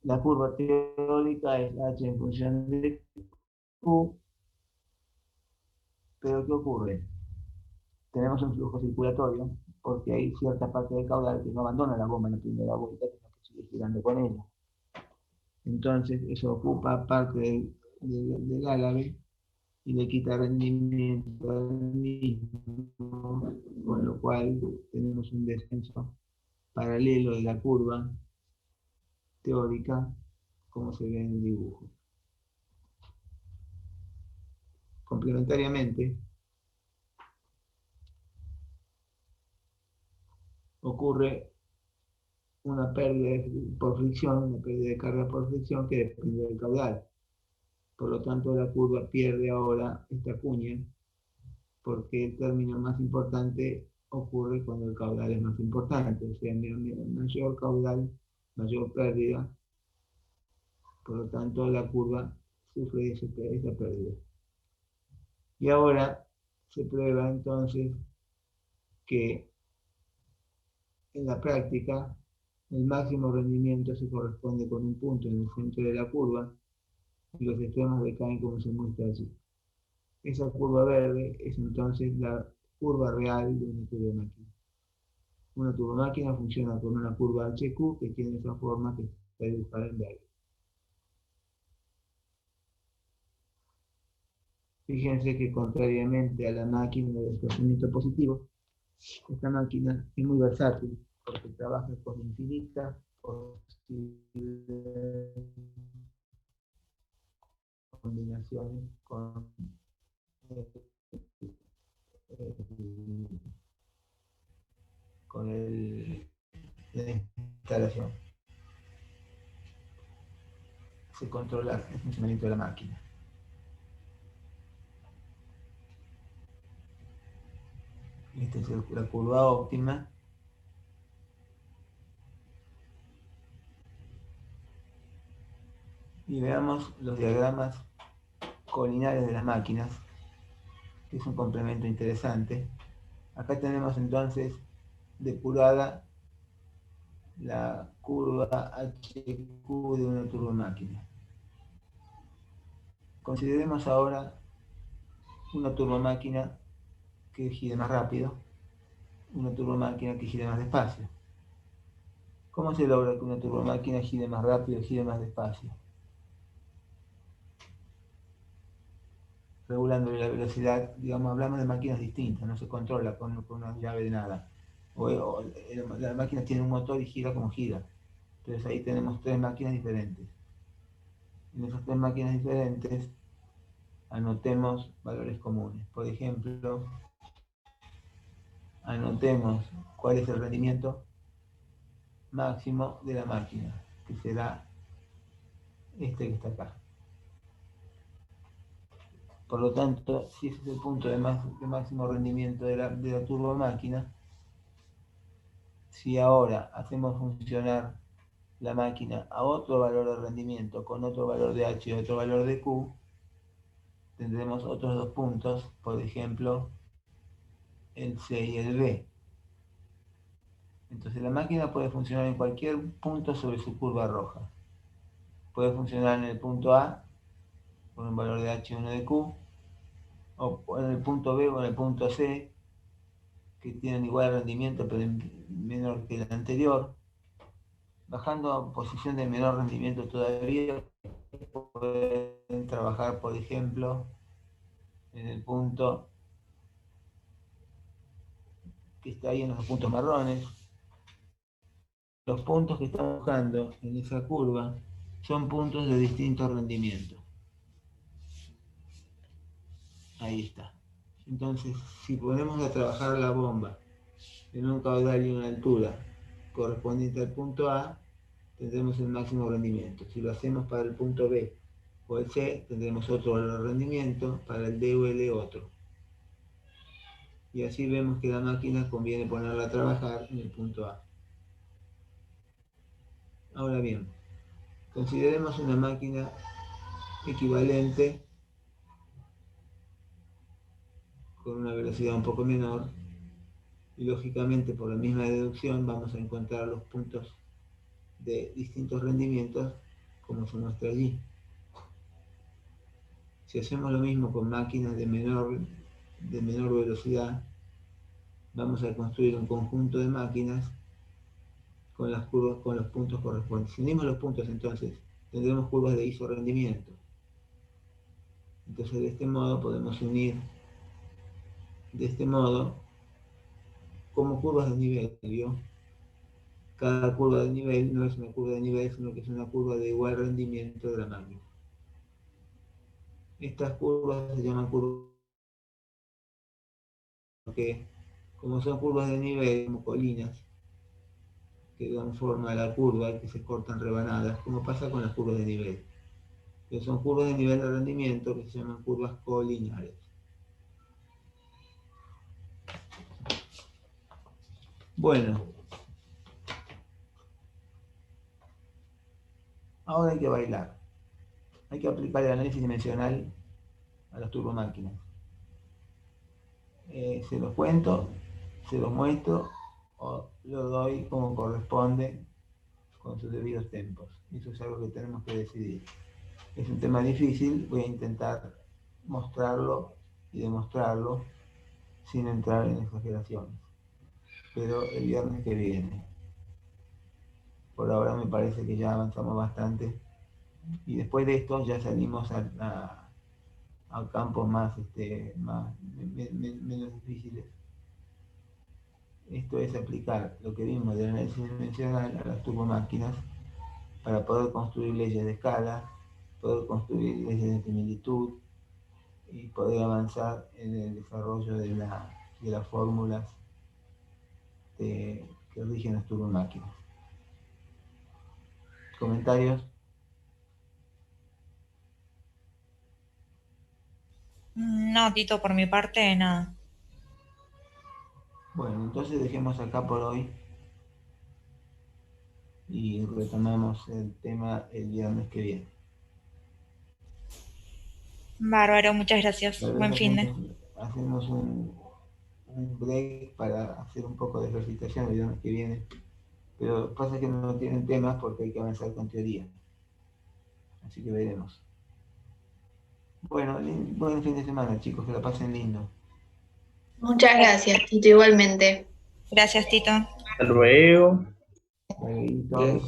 La curva teórica es H en función de Q, pero ¿qué ocurre? Tenemos un flujo circulatorio porque hay cierta parte del caudal que no abandona la bomba en la primera vuelta, sino que sigue girando con ella. Entonces eso ocupa parte del álave y le quita rendimiento al mismo, con lo cual tenemos un descenso paralelo de la curva teórica, como se ve en el dibujo. Complementariamente, ocurre una pérdida por fricción, una pérdida de carga por fricción que depende del caudal. Por lo tanto, la curva pierde ahora esta cuña, porque el término más importante ocurre cuando el caudal es más importante. O sea, mayor caudal, mayor pérdida. Por lo tanto, la curva sufre esa pérdida. Y ahora se prueba entonces que en la práctica el máximo rendimiento se corresponde con un punto en el centro de la curva y los extremos decaen como se muestra allí. Esa curva verde es entonces la curva real de una turbomáquina. Una turbomáquina funciona con una curva HQ que tiene esa forma que está dibujada en verde. Fíjense que contrariamente a la máquina de desplazamiento positivo, esta máquina es muy versátil porque trabaja con infinitas combinaciones con la instalación. Se controla el funcionamiento de la máquina. Esta es la curva óptima. Y veamos los diagramas colinares de las máquinas, que es un complemento interesante. Acá tenemos entonces depurada la curva HQ de una turbomáquina. Consideremos ahora una turbomáquina que gire más rápido, una turbomáquina que gire más despacio. ¿Cómo se logra que una turbomáquina gire más rápido y gire más despacio? Regulando la velocidad, digamos, hablamos de máquinas distintas, no se controla con una llave de nada. La máquina tiene un motor y gira como gira. Entonces ahí tenemos tres máquinas diferentes. En esas tres máquinas diferentes anotemos valores comunes. Por ejemplo, anotemos cuál es el rendimiento máximo de la máquina, que será este que está acá. Por lo tanto, si ese es el punto de máximo rendimiento de la turbomáquina, si ahora hacemos funcionar la máquina a otro valor de rendimiento, con otro valor de H y otro valor de Q, tendremos otros dos puntos, por ejemplo, el C y el B. Entonces la máquina puede funcionar en cualquier punto sobre su curva roja. Puede funcionar en el punto A con un valor de H y uno de Q, o en el punto B o en el punto C, que tienen igual rendimiento pero menor que el anterior. Bajando a posición de menor rendimiento todavía, pueden trabajar, por ejemplo, en el punto que está ahí en los puntos marrones. Los puntos que estamos buscando en esa curva son puntos de distinto rendimiento. Ahí está. Entonces, si ponemos a trabajar la bomba en un caudal y una altura correspondiente al punto A, tendremos el máximo rendimiento. Si lo hacemos para el punto B o el C, tendremos otro valor de rendimiento, para el D o el E otro. Y así vemos que la máquina conviene ponerla a trabajar en el punto A. Ahora bien, consideremos una máquina equivalente con una velocidad un poco menor, y lógicamente por la misma deducción vamos a encontrar los puntos de distintos rendimientos como se muestra allí. Si hacemos lo mismo con máquinas de menor velocidad, vamos a construir un conjunto de máquinas con las curvas, con los puntos correspondientes. Si unimos los puntos, entonces tendremos curvas de isorrendimiento. Entonces de este modo podemos unir como curvas de nivel, ¿vio? Cada curva de nivel no es una curva de nivel, sino que es una curva de igual rendimiento de la máquina. Estas curvas se llaman curvas porque, como son curvas de nivel, como colinas, que dan forma a la curva, que se cortan rebanadas, como pasa con las curvas de nivel. Que son curvas de nivel de rendimiento que se llaman curvas colineares. Bueno, ahora hay que bailar. Hay que aplicar el análisis dimensional a las turbomáquinas. Se los cuento, se los muestro o lo doy como corresponde con sus debidos tiempos. Eso es algo que tenemos que decidir. Es un tema difícil, voy a intentar mostrarlo y demostrarlo sin entrar en exageraciones. Pero el viernes que viene. Por ahora me parece que ya avanzamos bastante. Y después de esto ya salimos a campos menos difíciles. Esto es aplicar lo que vimos del análisis dimensional a las turbomáquinas para poder construir leyes de escala, poder construir leyes de similitud y poder avanzar en el desarrollo de las fórmulas que rigen las turbomáquinas. ¿Comentarios? No, Tito, por mi parte, nada. Bueno, entonces dejemos acá por hoy y retomamos el tema el viernes que viene. Bárbaro, muchas gracias. Tal vez Buen fin de. hacemos un break para hacer un poco de ejercitación el viernes que viene, pero pasa que no tienen temas porque hay que avanzar con teoría, así que veremos. Bueno, buen fin de semana, chicos, que la pasen lindo. Muchas gracias, Tito, igualmente. Gracias, Tito. Hasta luego. Saluditos. Bien.